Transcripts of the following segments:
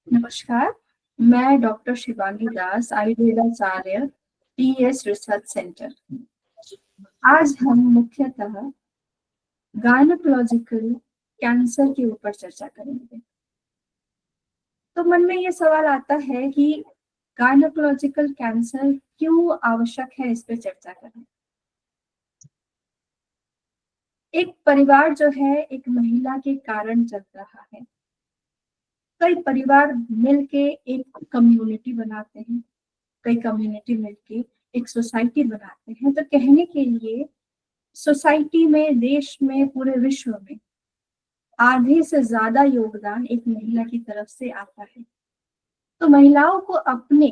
नमस्कार, मैं डॉक्टर शिवांगी दास, आयुर्वेदाचार्य, TS research centre. आज हम मुख्यतः गायनोकोलॉजिकल कैंसर के ऊपर चर्चा करेंगे। तो मन में ये सवाल आता है कि गायनोकोलॉजिकल कैंसर क्यों आवश्यक है, इस पे चर्चा करें। एक परिवार जो है एक महिला के कारण चल रहा है। कई परिवार मिलके एक कम्युनिटी बनाते हैं, कई कम्युनिटी मिलके एक सोसाइटी बनाते हैं। तो कहने के लिए सोसाइटी में, देश में, पूरे विश्व में आधे से ज्यादा योगदान एक महिला की तरफ से आता है। तो महिलाओं को अपने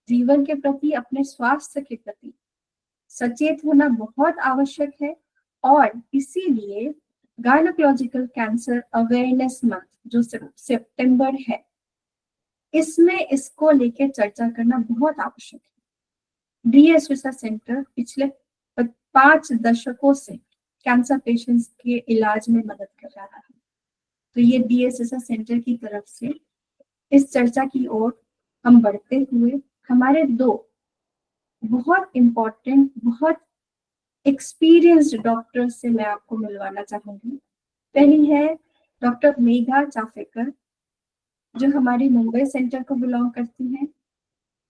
जीवन के प्रति, अपने स्वास्थ्य के प्रति सचेत होना बहुत आवश्यक है। और इसीलिए गायनोकोलॉजिकल कैंसर अवेयरनेस मंथ जो सितंबर है, इसमें इसको लेके चर्चा करना बहुत आवश्यक है। डीएस रिसर्च सेंटर पिछले 5 दशकों से कैंसर पेशेंट्स के इलाज में मदद कर रहा है। तो ये डीएस रिसर्च सेंटर की तरफ से इस चर्चा की ओर हम बढ़ते हुए हमारे दो बहुत इम्पोर्टेंट, बहुत एक्सपीरियंस्ड डॉक्टर से मैं आपको मिलवाना चाहूंगी। पहली है डॉक्टर मेघा चाफेकर, जो हमारी मुंबई सेंटर को बिलोंग करती हैं,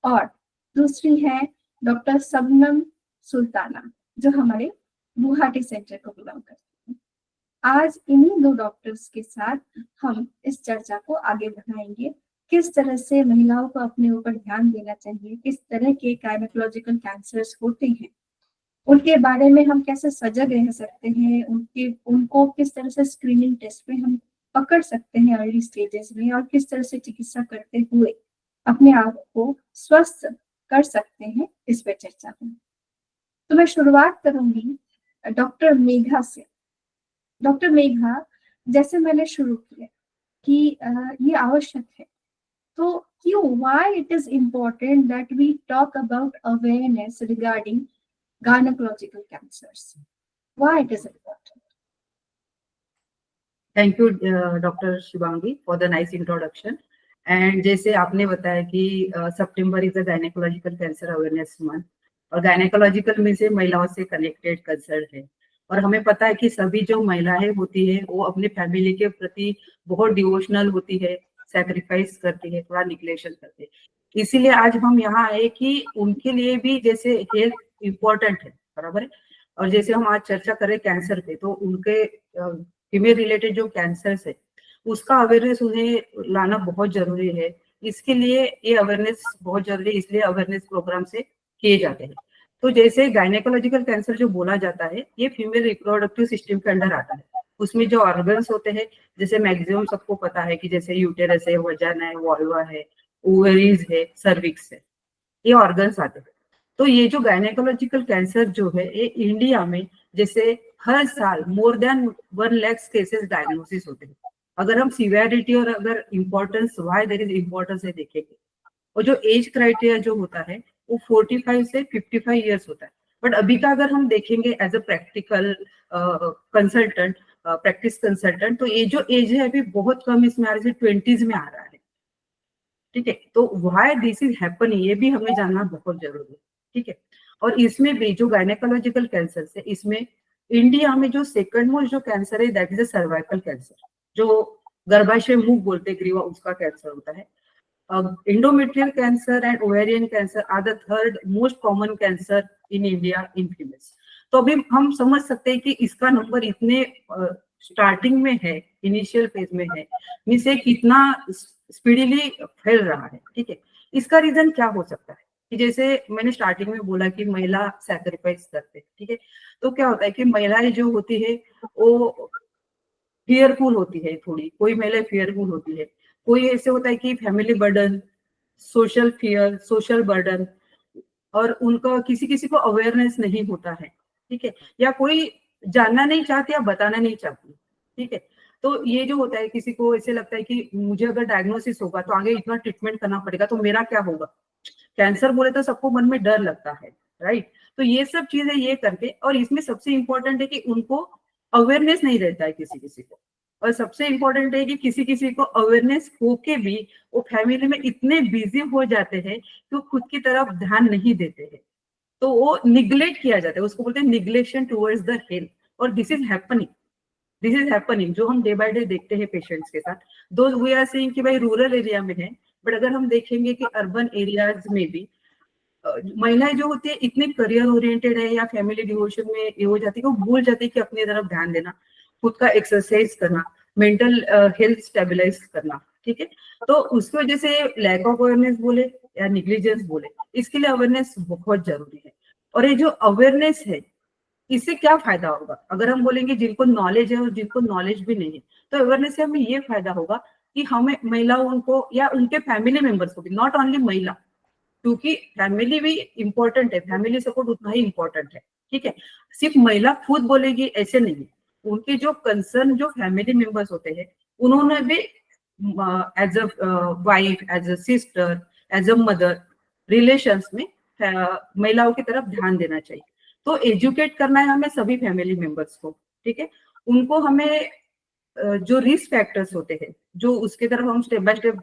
और दूसरी है डॉक्टर सबनम सुल्ताना, जो हमारे गुवाहाटी सेंटर को बिलोंग करती हैं। आज इन्हीं दो डॉक्टर्स के साथ हम इस चर्चा को आगे बढ़ाएंगे। किस तरह से महिलाओं को अपने ऊपर ध्यान देना चाहिए, किस तरह के गायनोकोलॉजिकल कैंसर्स होते हैं, उनके बारे में हम कैसे सजग रह सकते हैं, उनको किस तरह से स्क्रीनिंग टेस्ट में हम पकड़ सकते हैं अर्ली स्टेजेस में, और किस तरह से चिकित्सा करते हुए अपने आप को स्वस्थ कर सकते हैं, इस पर चर्चा होगी। तो मैं शुरुआत करूंगी डॉक्टर मेघा से। डॉक्टर मेघा, जैसे मैंने शुरू किया कि ये आवश्यक है, तो क्यों, why it is important that we talk about awareness regarding gynecological cancers? Why it is important? Thank you doctor Shivangi for the nice introduction. And जैसे आपने बताया कि September is the gynecological cancer awareness month, और gynecological में से महिलाओं से connected concern है। और हमें पता है कि सभी जो महिलाएं होती है वो अपने फैमिली के प्रति बहुत डिवोशनल होती है, सैक्रिफाइस करती है, थोड़ा निग्लेक्शन करती है। इसीलिए आज हम यहाँ आए कि उनके लिए भी जैसे हेल्थ इम्पोर्टेंट है, बराबर है। और जैसे हम आज चर्चा करें कैंसर पे, तो उनके फीमेल रिलेटेड जो कैंसर्स है उसका अवेयरनेस उन्हें लाना बहुत जरूरी है। इसके लिए ये अवेयरनेस बहुत जरूरी है, इसलिए अवेयरनेस प्रोग्राम से किए जाते हैं। तो जैसे गायनेकोलॉजिकल कैंसर जो बोला जाता है, ये फीमेल रिप्रोडक्टिव सिस्टम के अंडर आता है। उसमें जो ऑर्गन्स होते हैं, जैसे मैक्सिमम सबको पता है कि जैसे यूटेरस है, वजाना है, वॉल्वा है, ओवरीज है, सर्विक्स है, ये ऑर्गन्स आते हैं। तो ये जो गायनेकोलॉजिकल कैंसर जो है, ये इंडिया में जैसे हर साल more than 1 lakh cases diagnosis होते हैं। अगर हम सिवियरिटी और अगर importance, why there is importance है देखेंगे, और जो एज क्राइटेरिया जो होता है वो 45 से 55 ईयर्स होता है। बट अभी का अगर हम देखेंगे as a practical consultant, practice consultant, तो ये जो एज है अभी बहुत कम, इसमें आ रही है 20s में आ रहा है। ठीक है, तो व्हाई दिस इज हैपनिंग ये भी हमें जानना बहुत जरूरी है। ठीक है, और इसमें भी जो गायनेकोलॉजिकल कैंसर है, इसमें इंडिया में जो सेकंड मोस्ट जो कैंसर है that is a cervical cancer, जो गर्भाशय मुख बोलते ग्रीवा, उसका कैंसर होता है। endometrial cancer and ovarian cancer are the third most common cancer in India in females. तो अभी हम समझ सकते हैं कि इसका नंबर इतने स्टार्टिंग में है, इनिशियल फेज में है, मींस कितना स्पीडीली फैल रहा है। ठीक है, इसका रीजन क्या हो सकता है कि जैसे मैंने स्टार्टिंग में बोला कि महिला सैक्रिफाइस करते हैं। ठीक है, तो क्या होता है कि महिलाएं जो होती है वो फियरफुल होती है थोड़ी, कोई महिला फियरफुल होती है, कोई ऐसे होता है कि family burden, social fear, social burden, और उनका किसी किसी को अवेयरनेस नहीं होता है। ठीक है, या कोई जानना नहीं चाहती या बताना नहीं चाहती। ठीक है, तो ये जो होता है, किसी को ऐसे लगता है कि मुझे अगर डायग्नोसिस होगा तो आगे इतना ट्रीटमेंट करना पड़ेगा, तो मेरा क्या होगा। कैंसर बोले तो सबको मन में डर लगता है, राइट। तो ये सब चीजें ये करके, और इसमें सबसे इंपॉर्टेंट है कि उनको अवेयरनेस नहीं रहता है किसी किसी को। और सबसे इम्पोर्टेंट है कि किसी किसी को अवेयरनेस होके भी वो फैमिली में इतने बिजी हो जाते हैं कि वो खुद की तरफ ध्यान नहीं देते हैं, तो वो निग्लेक्ट किया जाता है, उसको बोलते हैं निग्लेक्शन टुवर्ड्स द हेल्थ। और दिस इज हैपनिंग जो हम डे बाय डे देखते हैं पेशेंट्स के साथ। दो वी आर सेइंग कि भाई रूरल एरिया में है, बट अगर हम देखेंगे कि अर्बन एरियाज में भी महिलाएं जो होती है इतनी करियर ओरिएंटेड है या फैमिली डिवोशन में ये हो जाती है, वो भूल जाती है कि अपनी तरफ ध्यान देना, खुद का एक्सरसाइज करना, मेंटल हेल्थ स्टेबलाइज करना। ठीक है, तो उसकी वजह से लैक ऑफ अवेयरनेस बोले या निग्लिजेंस बोले, इसके लिए अवेयरनेस बहुत जरूरी है। और ये जो अवेयरनेस है, इससे क्या फायदा होगा? अगर हम बोलेंगे जिनको नॉलेज है और जिनको नॉलेज भी नहीं है, तो अवेयरनेस से हमें ये फायदा होगा कि हमें महिलाओं को या उनके फैमिली मेंबर्स को भी, नॉट ओनली महिला, क्योंकि फैमिली भी इंपॉर्टेंट है, फैमिली सपोर्ट उतना ही इंपॉर्टेंट है। ठीक है, सिर्फ महिला खुद बोलेगी ऐसे नहीं, उनके जो कंसर्न जो फैमिली मेंबर्स होते हैं, उन्होंने भी as a wife, as a sister, as a mother, relations में महिलाओं की तरफ ध्यान देना चाहिए। तो एजुकेट करना है हमें सभी फैमिली मेंबर्स को। ठीक है, उनको हमें जो रिस्क फैक्टर्स होते हैं, जो उसके तरफ हम स्टेप बाय स्टेप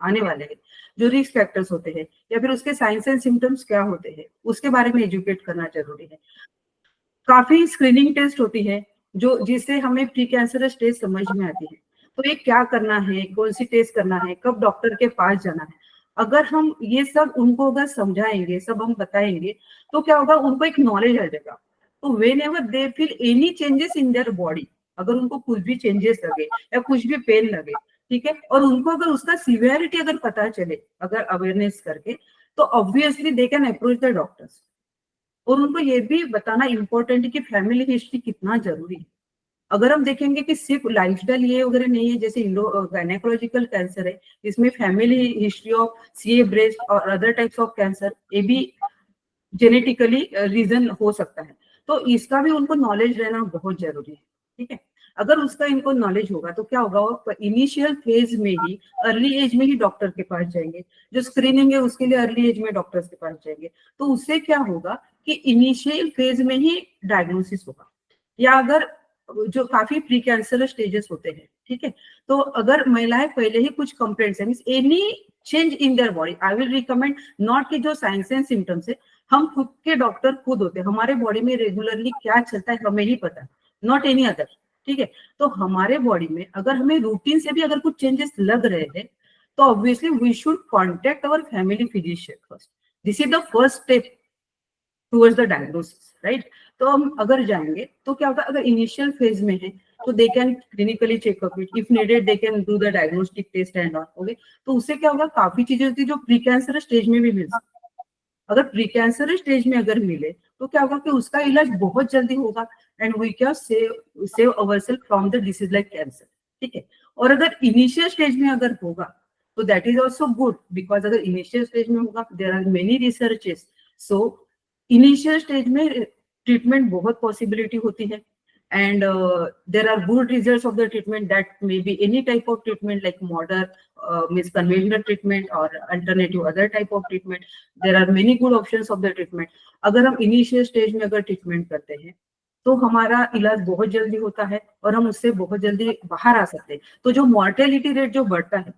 आने वाले हैं, जो रिस्क फैक्टर्स होते हैं या फिर उसके साइंस एंड सिम्टम्स क्या होते हैं, उसके बारे में एजुकेट करना जरूरी है। काफी स्क्रीनिंग टेस्ट होती है जो जिससे हमें प्री कैंसरस स्टेज समझ में आती है। तो ये क्या करना है, कौन सी टेस्ट करना है, कब डॉक्टर के पास जाना है, अगर हम ये सब उनको अगर समझाएंगे, सब हम बताएंगे, तो क्या होगा, उनको एक नॉलेज आ जाएगा। तो when ever they feel any changes in their body, अगर उनको कुछ भी चेंजेस लगे या कुछ भी पेन लगे, ठीक है, और उनको अगर उसका सिवियरिटी अगर पता चले, अगर अवेयरनेस करके, तो obviously they can approach the doctors. और उनको ये भी बताना इंपॉर्टेंट है कि फैमिली हिस्ट्री कितना जरूरी है। अगर हम देखेंगे कि सिर्फ लाइफस्टाइल ये वगैरह नहीं है, जैसे गायनेकोलॉजिकल कैंसर है, इसमें family history of CA breast और अदर टाइप्स ऑफ कैंसर, ये भी जेनेटिकली रीजन हो सकता है। तो इसका भी उनको नॉलेज रहना बहुत जरूरी है। ठीक है, अगर उसका इनको नॉलेज होगा तो क्या होगा, वो इनिशियल फेज में ही, अर्ली एज में ही डॉक्टर के पास जाएंगे। जो स्क्रीनिंग है उसके लिए अर्ली एज में डॉक्टर्स के पास जाएंगे, तो उससे क्या होगा कि इनिशियल फेज में ही डायग्नोसिस होगा। या अगर जो काफी प्री कैंसर स्टेजेस होते हैं, ठीक है, तो अगर महिलाएं पहले ही कुछ कंप्लेंट्स है, means any change in their body, I will recommend not कि जो साइंस एंड सिम्टम्स है, हम खुद के डॉक्टर खुद होते हैं, हमारे बॉडी में रेगुलरली क्या चलता है हमें ही पता, नॉट एनी अदर। ठीक है, तो हमारे बॉडी में अगर हमें रूटीन से भी अगर कुछ चेंजेस लग रहे हैं, तो obviously we should contact our family physician first. This is the first step towards the diagnosis, right. तो हम अगर जाएंगे तो क्या होगा, अगर इनिशियल फेज में है तो they can clinically checkup it, if needed they can do the diagnostic test and all. Okay, तो उससे क्या होगा, काफी चीजें होती है जो प्री कैंसर स्टेज में भी मिल सकती है। अगर प्री कैंसर स्टेज में अगर मिले तो क्या होगा कि उसका इलाज बहुत जल्दी होगा, and we can save ourself from the disease like cancer. ठीक है, और अगर इनिशियल स्टेज में अगर होगा तो that is also good, because अगर इनिशियल स्टेज में होगा, there are many researches. So initial stage में ट्रीटमेंट बहुत पॉसिबिलिटी होती है, and there are good results of the treatment, that may be any type of treatment like modern means conventional treatment or alternative other type of treatment. There are many good options of the treatment. अगर हम initial stage में अगर treatment करते हैं तो हमारा इलाज बहुत जल्दी होता है और हम उससे बहुत जल्दी बाहर आ सकते हैं। तो जो मॉर्टेलिटी रेट जो बढ़ता है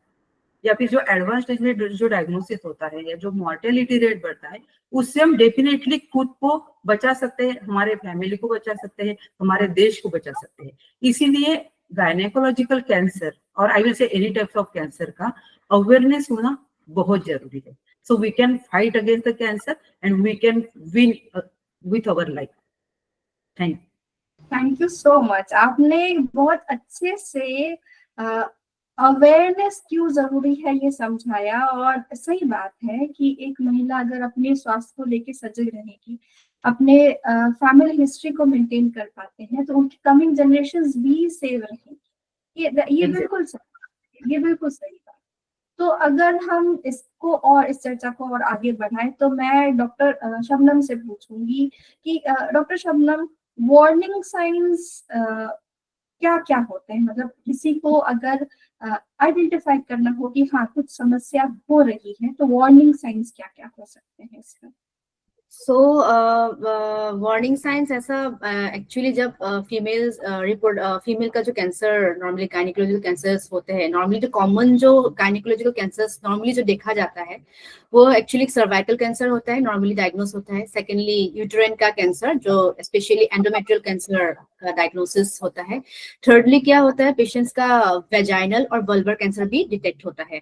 या फिर जो एडवांस स्टेज में जो डायग्नोसिस होता है या जो मॉर्टेलिटी रेट बढ़ता है, उससे हम डेफिनेटली खुद को बचा सकते हैं, हमारे फैमिली को बचा सकते हैं, हमारे देश को बचा सकते हैं। इसीलिए गायनेकोलॉजिकल कैंसर और I will say any types of cancer का अवेयरनेस होना बहुत जरूरी है। So we can fight against the cancer and we can win with our life. Thank you so much. आपने बहुत अच्छे से अवेयरनेस क्यों जरूरी है ये समझाया। और सही बात है कि एक महिला अगर अपने स्वास्थ्य को लेकर सजग रहेगी, अपने फैमिली हिस्ट्री को मेंटेन कर पाते हैं, तो उनकी कमिंग जनरेशंस भी सेव रहेंगी। ये बिल्कुल सही, ये बिल्कुल सही बात। तो अगर हम इसको और इस चर्चा को और आगे बढ़ाएं, तो मैं डॉक्टर शबनम से पूछूंगी कि डॉक्टर शबनम, वार्निंग साइंस क्या क्या होते हैं? मतलब किसी को अगर आइडेंटिफाई करना हो कि हाँ कुछ समस्या हो रही है, तो वार्निंग साइंस क्या क्या हो सकते हैं इसका? सो वार्निंग साइंस ऐसा एक्चुअली जब फीमेल का जो कैंसर नॉर्मली गायनिकोलॉजिकल कैंसर्स होते हैं, नॉर्मली जो कॉमन जो गायनिकोलॉजिकल कैंसर्स नॉर्मली जो देखा जाता है वो एक्चुअली सर्वाइकल कैंसर होता है, नॉर्मली डायग्नोस होता है। सेकेंडली यूटेराइन का कैंसर जो स्पेशली एंडोमेट्रियल कैंसर का डायग्नोसिस होता है। थर्डली क्या होता है, पेशेंट्स का वेजाइनल और वल्वर कैंसर भी डिटेक्ट होता है।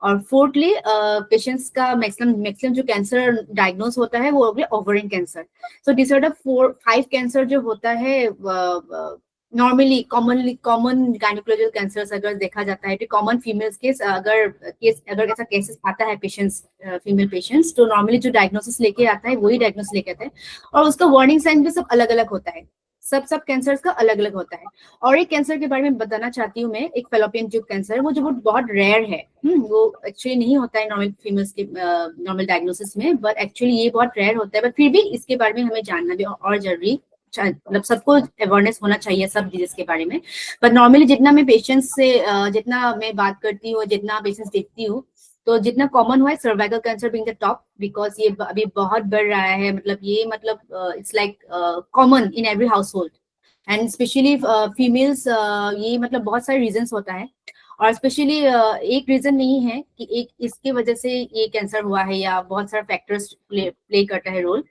और फोर्थली पेशेंट्स का मैक्सिमम जो कैंसर डायग्नोस होता है वो हो गया ovarian cancer. So this are the 4-5 cancer जो होता है नॉर्मली कॉमन गायनिकोलॉजिकल कैंसर्स अगर देखा जाता है तो कॉमन फीमेल्स केस अगर ऐसा केसेस आता है पेशेंट्स फीमेल पेशेंट्स, तो नॉर्मली जो डायग्नोसिस लेके आता है वही डायग्नोसिस लेके आता है। और उसका वार्निंग साइन भी सब अलग अलग होता है, सब कैंसर्स का अलग अलग होता है। और एक कैंसर के बारे में बताना चाहती हूँ मैं, एक फेलोपियन ट्यूब कैंसर है, वो जो बहुत रेयर है। वो एक्चुअली नहीं होता है नॉर्मल फीमेल्स के नॉर्मल डायग्नोसिस में, बट एक्चुअली ये बहुत रेयर होता है। बट फिर भी इसके बारे में हमें जानना भी और जरूरी, मतलब सबको अवेयरनेस होना चाहिए सब डिजीज के बारे में। बट नॉर्मली जितना मैं पेशेंट्स से जितना मैं बात करती हूँ, जितना पेशेंट्स देखती हूँ, तो जितना कॉमन हुआ है cervical cancer being the top, because ये अभी बहुत बढ़ रहा है। मतलब it's like common in every house hold and specially females. ये मतलब बहुत सारे रीजंस होता है, और स्पेशली एक रीजन नहीं है कि एक इसके वजह से ये कैंसर हुआ है, या बहुत सारे फैक्टर्स प्ले करता है रोल।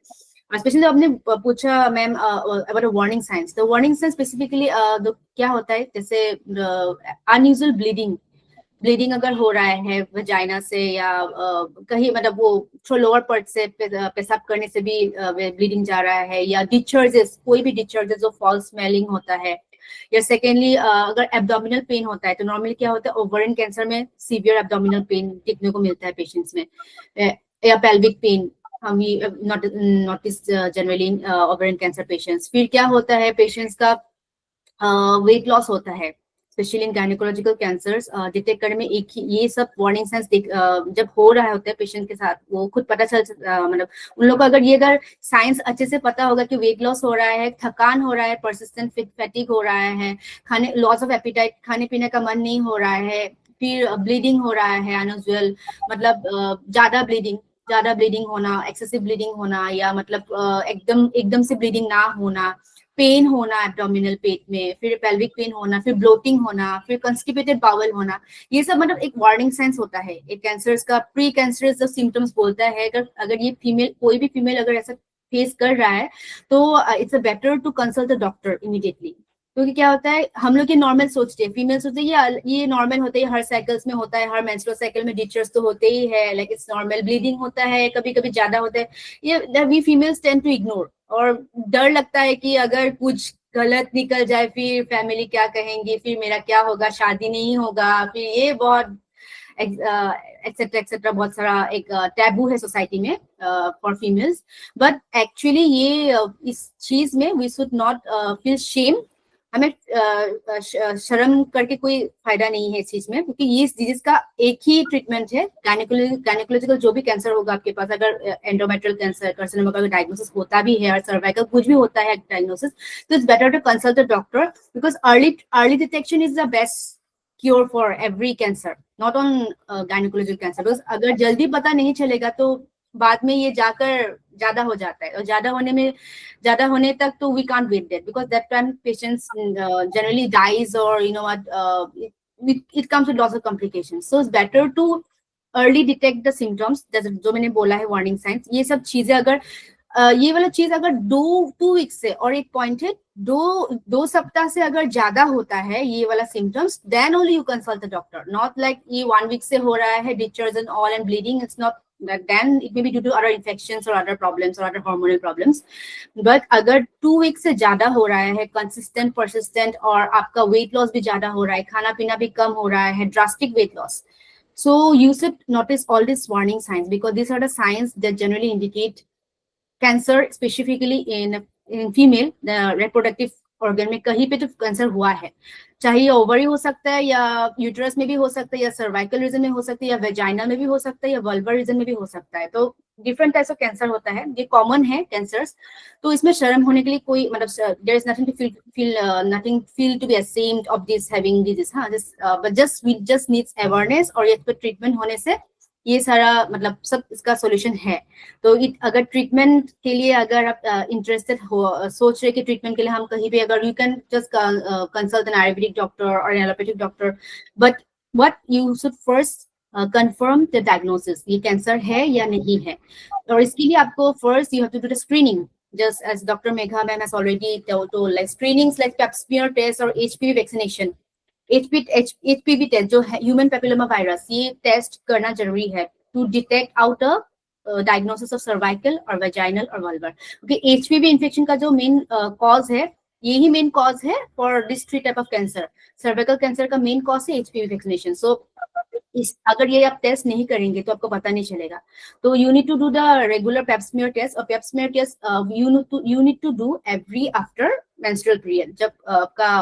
स्पेशली आपने पूछा मैम अबाउट वार्निंग साइंस, तो वार्निंग साइंस स्पेसिफिकली क्या होता है, जैसे अनयूजुअल ब्लीडिंग अगर हो रहा है वजाइना से, या कहीं मतलब वो थ्रो लोअर पार्ट से पेशाब करने से भी ब्लीडिंग जा रहा है, या डिस्चार्जेस, कोई भी डिस्चार्जेस जो फॉल स्मेलिंग होता है, या सेकेंडली अगर एब्डोमिनल पेन होता है, तो नॉर्मली क्या होता है ओवरिन कैंसर में सीवियर एब्डोमिनल पेन देखने को मिलता है पेशेंट्स में, या पेल्विक पेन हम notice generally in ovarian cancer patients. फिर क्या होता है पेशेंट्स का वेट लॉस होता है, specially in gynaecological cancers detect करने में एक ही ये सब वार्निंग साइंस जब हो रहा होता है पेशेंट के साथ, वो खुद पता चल मतलब उन लोग को अगर साइंस अच्छे से पता होगा कि वेट लॉस हो रहा है, थकान हो रहा है, परसिस्टेंट फैटिग हो रहा है, लॉस ऑफ एपिटाइट, खाने पीने का मन नहीं हो रहा है, फिर ब्लीडिंग हो रहा है अनयूजुअल, मतलब ज्यादा ब्लीडिंग होना, एक्सेसिव ब्लीडिंग होना, या मतलब एकदम से ब्लीडिंग ना होना, पेन होना एब्डोमिनल पेट में, फिर पेल्विक पेन होना, फिर ब्लोटिंग होना, फिर कंस्टिपेटेड बाउल होना, ये सब मतलब एक वार्निंग साइंस होता है एक कैंसर्स का। प्री कैंसरस जो सिम्टम्स बोलता है, अगर ये फीमेल, कोई भी फीमेल अगर ऐसा फेस कर रहा है, तो it's a better to consult the doctor immediately. क्योंकि क्या होता है, हम लोग ये नॉर्मल सोचते हैं, फीमेल सोचते हैं ये नॉर्मल होता है, हर साइकिल्स में होता है, हर मेंस्ट्रुअल साइकिल में डिस्चार्ज तो होते ही है, लाइक इट्स नॉर्मल, ब्लीडिंग होता है, कभी कभी ज्यादा होता है, ये we females tend to ignore. और डर लगता है कि अगर कुछ गलत निकल जाए फिर फैमिली क्या कहेंगे, फिर मेरा क्या होगा, शादी नहीं होगा, फिर ये बहुत एक्सेट्रा एक्सेट्रा, बहुत सारा एक टैबू है सोसाइटी में फॉर फीमेल्स। बट एक्चुअली ये इस चीज में we should not feel shame, हमें शर्म करके कोई फायदा नहीं है इस चीज में, क्योंकि ये डिजीज का एक ही ट्रीटमेंट है। गायनिकोलॉजिकल जो भी कैंसर होगा आपके पास, अगर एंडोमेट्रियल कैंसर, कार्सिनोमा का डायग्नोसिस होता भी है, और सर्वाइकल कुछ भी होता है डायग्नोसिस, तो it's better to consult the doctor, because early detection is the best cure for every cancer, not on gynecological cancer. Because अगर जल्दी पता नहीं चलेगा तो बाद में ये जाकर ज्यादा हो जाता है, और ज्यादा होने तक तो we can't wait that, because that time patients generally dies, और you know what it comes with lots of complications. So it's better to early detect the symptoms, जो मैंने बोला है वार्निंग साइंस, ये सब चीजें अगर ये वाला चीज अगर 2 वीक से, और एक पॉइंट है, दो सप्ताह से अगर ज्यादा होता है ये वाला symptoms, then only you consult the doctor. Not like ये 1 वीक से हो रहा है, discharge and all and bleeding, it's not like then it may be due to other infections or other problems or other hormonal problems. But अगर 2 week से ज्यादा हो रहा है, consistent persistent, और आपका weight loss भी ज्यादा हो रहा है, खाना पीना भी कम हो रहा है, drastic weight loss, so you should notice all these warning signs, because these are the signs that generally indicate cancer, specifically in female reproductive organ में कहीं पे तो कैंसर हुआ है, चाहे ये ओवरी हो सकता है, या यूट्रस में भी हो सकता है, या सर्वाइकल रीजन में हो सकता है, या वेजाइना में भी हो सकता है, या वल्वर रीजन में भी हो सकता है। तो डिफरेंट टाइप्स ऑफ कैंसर होता है, ये कॉमन है कैंसर्स, तो इसमें शर्म होने के लिए कोई मतलब there is nothing to feel to be ashamed of this having this, हाँ, बट जस्ट नीड्स अवेयरनेस, और ये पे ट्रीटमेंट होने से ये सारा मतलब सब इसका सॉल्यूशन है। तो अगर ट्रीटमेंट के लिए अगर आप इंटरेस्टेड हो, सोच रहे कि ट्रीटमेंट के लिए हम कहीं भी, अगर you can just consult an Ayurvedic doctor और allopathic doctor, but what you should first confirm the diagnosis, ये कैंसर है या नहीं है। और इसके लिए आपको first you have to do the screening, just as Dr. Megha ma'am has already told, like screenings like pap smear test और HPV vaccination, HPV टेस्ट जो है ह्यूमन पेपिलोमा वायरस, ये टेस्ट करना जरूरी है to detect out a diagnosis of cervical और vaginal और vulvar, क्योंकि HPV इन्फेक्शन का जो मेन कॉज है, यही मेन कॉज है for this 3 type of cancer. Cervical cancer का मेन कॉज है HPV वैक्सीनेशन। सो अगर ये आप टेस्ट नहीं करेंगे तो आपको पता नहीं चलेगा। तो you need to do the regular pap smear test, और pap smear test you need to do every after menstrual period. जब आपका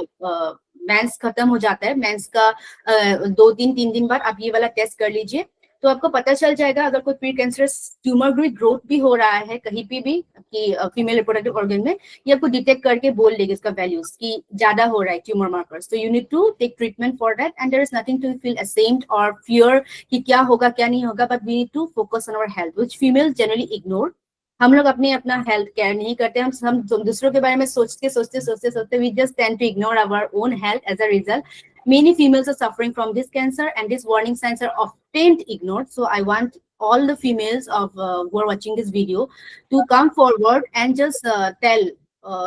मेंस खत्म हो जाता है, मेंस का 2-3 दिन बाद आप ये वाला टेस्ट कर लीजिए, तो आपको पता चल जाएगा अगर कोई प्री कैंसरस ट्यूमर ग्रोथ भी हो रहा है कहीं पे भी कि फीमेल रिप्रोडक्टिव ऑर्गन में, ये आपको डिटेक्ट करके बोल देगा इसका वैल्यूज कि ज्यादा हो रहा है ट्यूमर मार्कर्स। तो you need to take treatment for that, and there is nothing to feel ashamed और फियर कि क्या होगा क्या नहीं होगा, but we need to focus on our health, which female generally ignore. हम लोग अपना हेल्थ केयर नहीं करते, हम दूसरों के बारे में सोचते we just tend to ignore our own health. As a result, many females are suffering from this cancer, and these warning signs are often ignored. So I want all the females of who are watching this video to come forward and just tell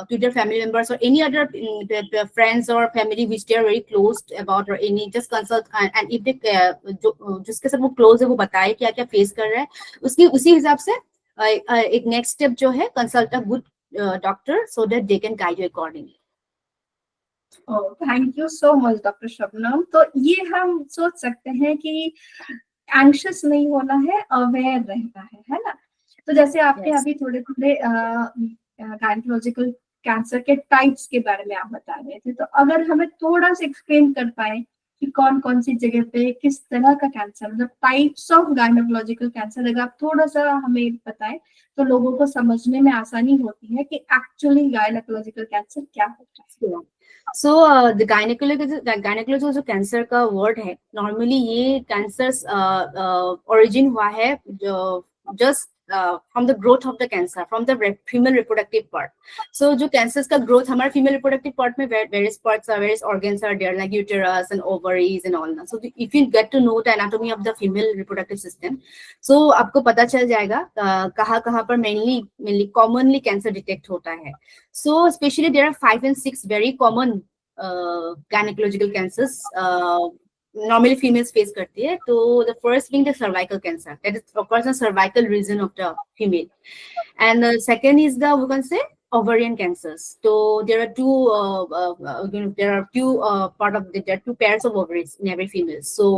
to their family members or any other friends or family which they are very close about, or any just consult, and if they जिसके साथ वो close है वो बताए क्या क्या face कर रहा है, उसी हिसाब से एक next step जो है, consult a good doctor so that they can guide you accordingly. Thank you so much doctor Shabnam. तो ये हम सोच सकते हैं कि एंग्शियस नहीं होना है, अवेयर रहना है ना। तो जैसे आपने Yes. अभी थोड़े गायनेकोलॉजिकल कैंसर के टाइप्स के बारे में आप बता रहे थे, तो अगर हमें थोड़ा सा एक्सप्लेन कर पाए कि कौन कौन सी जगह पे किस तरह का कैंसर, मतलब टाइप्स ऑफ गायनेकोलॉजिकल कैंसर, अगर आप थोड़ा सा हमें बताएं तो लोगों को समझने में आसानी होती है कि एक्चुअली गायनेकोलॉजिकल कैंसर क्या होता है। So the gynecological जो कैंसर का वर्ड है, नॉर्मली ये कैंसर्स ओरिजिन हुआ है just from the growth of the cancer from the female reproductive part. So जो कैंसर्स का ग्रोथ हमारे फीमेल रिप्रोडक्टिव पार्ट में various parts are, various organs are there, like uterus and ovaries and all. So if you get to know the anatomy of the female reproductive system, so आपको पता चल जाएगा कहाँ पर mainly commonly cancer detect होता है। So especially there are 5 and 6 very common gynecological cancers normally females face करती है। तो the first being the cervical cancer, that is occurs in cervical region of the female, and the second is the, we can say, ovarian cancers. So there are two pairs of ovaries in every female. So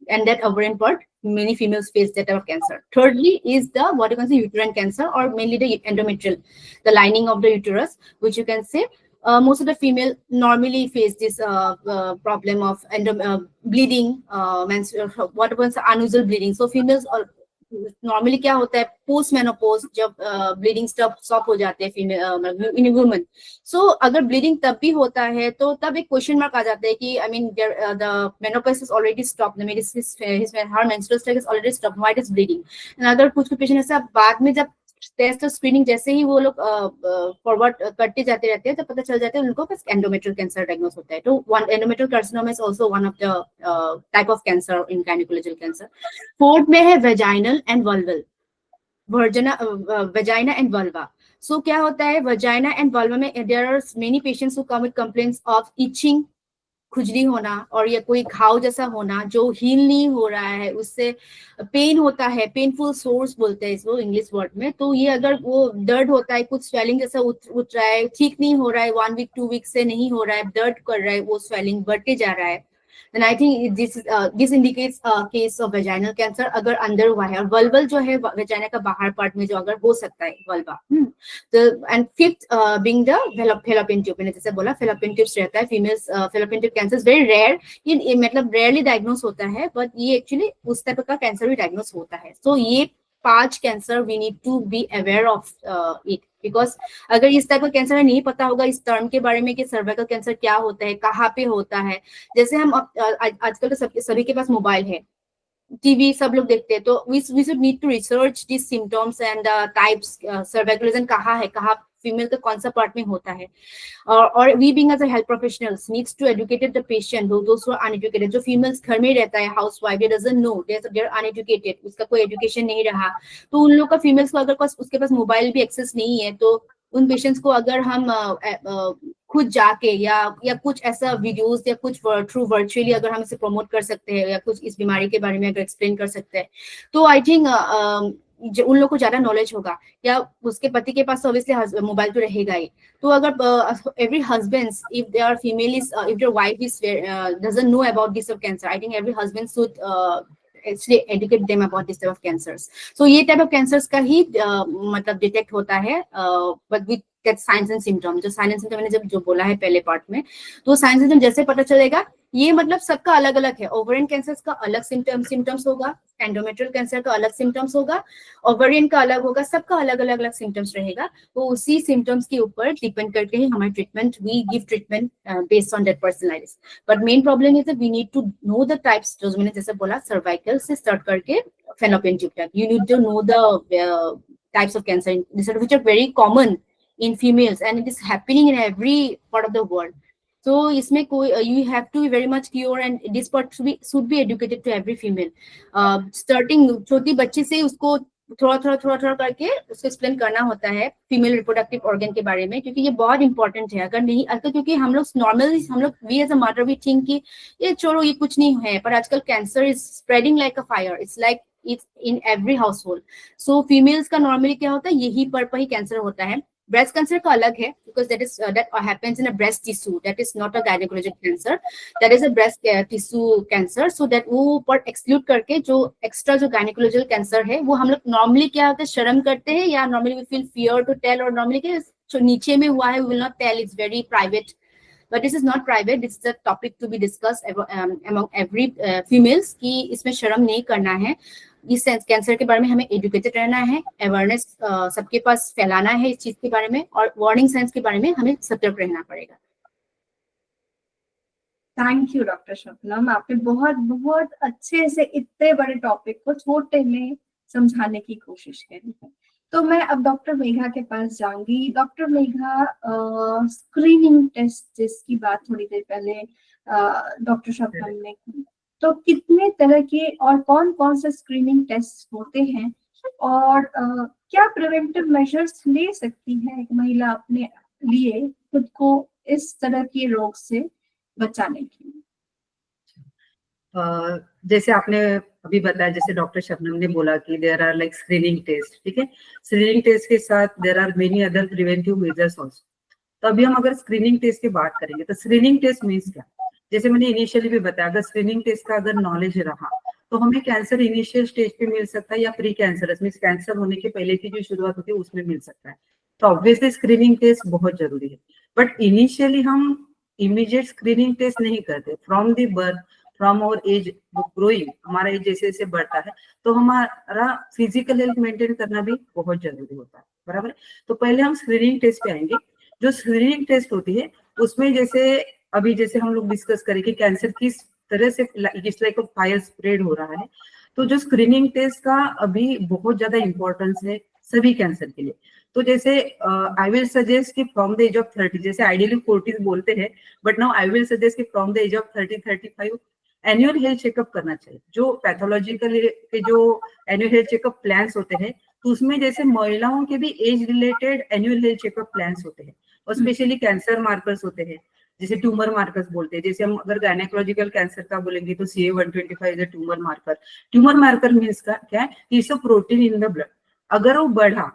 and that ovarian part, many females face that type of cancer. Thirdly is the, what you can say, uterine cancer, or mainly the endometrial, the lining of the uterus, which you can say most of the female normally face this problem of bleeding, what was unusual bleeding. So females normally क्या होता है, post menopause जब bleeding stop हो जाते हैं female इन women. सो अगर bleeding तब भी होता है तो तब एक क्वेश्चन मार्क आ जाता है कि I mean the menopause is already stop, her menstrual cycle is already stop, why it is bleeding. अगर कुछ पेशेंट ऐसा बाद में जब टेस्ट और स्क्रीनिंग जैसे ही वो लोग फॉरवर्ड करते जाते रहते हैं तो पता चल जाता है उनको बस एंडोमेट्रियल कैंसर डायग्नोस होता है। तो endometrial carcinoma is also one of the type of cancer in gynecological cancer. Fourth में है vaginal and vulval, vagina and vulva. So क्या होता है वेजाइना एंड वल्वा में, there are many patients who come with complaints of itching, खुजली होना, और या कोई घाव जैसा होना जो हील नहीं हो रहा है, उससे पेन होता है, पेनफुल सोर्स बोलते हैं इसको इंग्लिश वर्ड में। तो ये अगर वो दर्द होता है, कुछ स्वेलिंग जैसा उठ रहा है, ठीक नहीं हो रहा है, 1 वीक 2 वीक से नहीं हो रहा है, दर्द कर रहा है, वो स्वेलिंग बढ़ते जा रहा है, then I think this indicates a case of vaginal cancer अगर अंदर हुआ है। और वल्वल जो है वेजाइना का बाहर पार्ट में जो अगर हो सकता है वल्वा। तो and fifth being the fallopian tube, मैंने जैसे बोला fallopian tubes रहता है, females fallopian tube cancer very rare, ये मतलब रेयरली डायग्नोस होता है, बट ये एक्चुअली उस टाइप का कैंसर भी डायग्नोस होता है। सो ये 5 cancer we need to be aware of it, because अगर इस टाइप का कैंसर नहीं पता होगा इस टर्म के बारे में कि सर्वाइकल कैंसर क्या होता है, कहाँ पे होता है। जैसे हम आजकल तो सभी के पास मोबाइल है, टीवी सब लोग देखते हैं, तो we should need to research this symptoms and types, सर्वाइकलिज्म कहाँ है, कहाँ फीमेल का कौन सा पार्ट में होता है, और we being as a health professionals needs to educated the patient, those who are uneducated, जो फीमेल्स घर में रहता है, house wife, doesn't know, they are uneducated, उसका कोई एजुकेशन नहीं रहा, तो उन लोग का फीमेल्स को अगर उसके पास मोबाइल भी एक्सेस नहीं है, तो उन पेशेंट्स को अगर हम खुद जाके या कुछ ऐसा वीडियोस या कुछ थ्रू वर्चुअली अगर हम इसे प्रमोट कर सकते हैं, या कुछ इस बीमारी के बारे में अगर एक्सप्लेन कर सकते हैं, तो आई थिंक उन लोग को ज्यादा नॉलेज होगा। या उसके पति के पास ऑब्वियसली मोबाइल तो रहेगा ही, तो अगर every husbands, if their female is if their wife is doesn't know about this of cancer, I think every husband should actually educate them about this type of cancers. So ये type of cancers का ही मतलब detect होता है, but with that signs and symptoms, जो signs and symptoms मैंने जो बोला है पहले पार्ट में, तो signs and symptoms जैसे पता चलेगा, ये मतलब सबका अलग अलग है। ओवेरियन कैंसर का अलग सिम्टम्स होगा, एंडोमेट्रियल कैंसर का अलग सिम्टम्स होगा, ओवेरियन का अलग होगा, सबका अलग अलग सिम्टम्स रहेगा। तो उसी सिम्टम्स के ऊपर डिपेंड करके ही हमारे treatment, we give treatment based on that personalise. But main problem is that we need to know the types, जो मैंने जैसे बोला सर्वाइकल से स्टार्ट करके फैलोपियन ट्यूब तक, you need to know the types of cancer which are very common in females and it is happening in every part of the world. So इसमें कोई you have to be very much clear and this part should be educated to every female. Starting छोटी बच्ची से उसको थोड़ा करके उसको explain करना होता है फीमेल रिप्रोडक्टिव ऑर्गन के बारे में, क्योंकि ये बहुत इंपॉर्टेंट है। अगर नहीं क्योंकि हम लोग normally we as a mother we think कि ये छोड़ो ये कुछ नहीं है, पर आजकल cancer is spreading like a fire, it's like it's in every household. So females का नॉर्मली क्या होता है, यही पर ही कैंसर होता है। ब्रेस्ट कैंसर का अलग है, because that happens in a breast tissue, that is not a gynecologic cancer, that is a breast tissue cancer. So that वो part exclude करके जो एक्स्ट्रा जो gynecological cancer है, वो हम लोग नॉर्मली क्या होता है शर्म करते हैं, या normally we feel fear to tell, और नॉर्मली क्या जो नीचे में हुआ है we will not tell, it's very private. But this is not private, this is a topic to be discussed among every females कि इसमें शर्म नहीं करना है। इस कैंसर के बारे में हमें एजुकेटेड रहना है, अवेयरनेस सबके पास फैलाना है इस चीज के बारे में, और वार्निंग साइंस के बारे में हमें सतर्क रहना पड़ेगा। थैंक यू डॉक्टर शबनम, आपने बहुत बहुत अच्छे से इतने बड़े टॉपिक को छोटे में समझाने की कोशिश करी है। तो मैं अब डॉक्टर मेघा के पास जाऊंगी। डॉक्टर मेघा, स्क्रीनिंग टेस्ट जिसकी बात थोड़ी देर पहले डॉक्टर शबनम ने की, तो कितने तरह के और कौन कौन से स्क्रीनिंग टेस्ट होते हैं, और क्या प्रिवेंटिव मेजर्स ले सकती है एक महिला अपने लिए खुद को इस तरह के रोग से बचाने के लिए? जैसे आपने अभी बताया, जैसे डॉक्टर शबनम ने बोला कि there are like screening test, ठीक है। स्क्रीनिंग टेस्ट के साथ there are many other preventive measures also. तो अभी हम अगर स्क्रीनिंग टेस्ट की बात करेंगे तो स्क्रीनिंग टेस्ट मीन्स क्या, जैसे मैंने इनिशियली भी बताया, अगर स्क्रीनिंग टेस्ट का अगर नॉलेज रहा तो हमें कैंसर इनिशियल स्टेज पे मिल सकता है, या प्री कैंसरस मीन्स कैंसर होने के पहले की जो शुरुआत होती है उसमें मिल सकता है। तो ऑब्वियसली स्क्रीनिंग टेस्ट बहुत जरूरी है, बट इनिशियली हम इमीडिएट स्क्रीनिंग टेस्ट नहीं करते। From the birth, from our age growing, हमारा एज जैसे जैसे बढ़ता है तो हमारा फिजिकल हेल्थ मेंटेन करना भी बहुत जरूरी होता है, बराबर। तो पहले हम स्क्रीनिंग टेस्ट पे आएंगे। जो स्क्रीनिंग टेस्ट होती है उसमें जैसे अभी जैसे हम लोग डिस्कस करें कि कैंसर किस तरह से it's like a fire spread हो रहा है, तो जो स्क्रीनिंग टेस्ट का अभी बहुत ज्यादा इंपॉर्टेंस है सभी कैंसर के लिए। तो जैसे आई विल सजेस्ट कि फ्रॉम द एज ऑफ 30, जैसे आइडियली 40 बोलते हैं, but now I will suggest कि from the age of 30-35 annual health checkup करना चाहिए। जो पैथोलॉजिकल के जो एनुअल हेल्थ चेकअप प्लान्स होते हैं, तो उसमें जैसे महिलाओं के भी age related annual health checkup plans होते हैं, और स्पेशली कैंसर मार्कर्स होते हैं, जैसे ट्यूमर मार्कर्स बोलते हैं। जैसे हम अगर गायनेकोलॉजिकल कैंसर का बोलेंगे तो CA-125 is a tumour marker. Tumour marker means का क्या है, it's a protein in the blood. अगर वो बढ़ा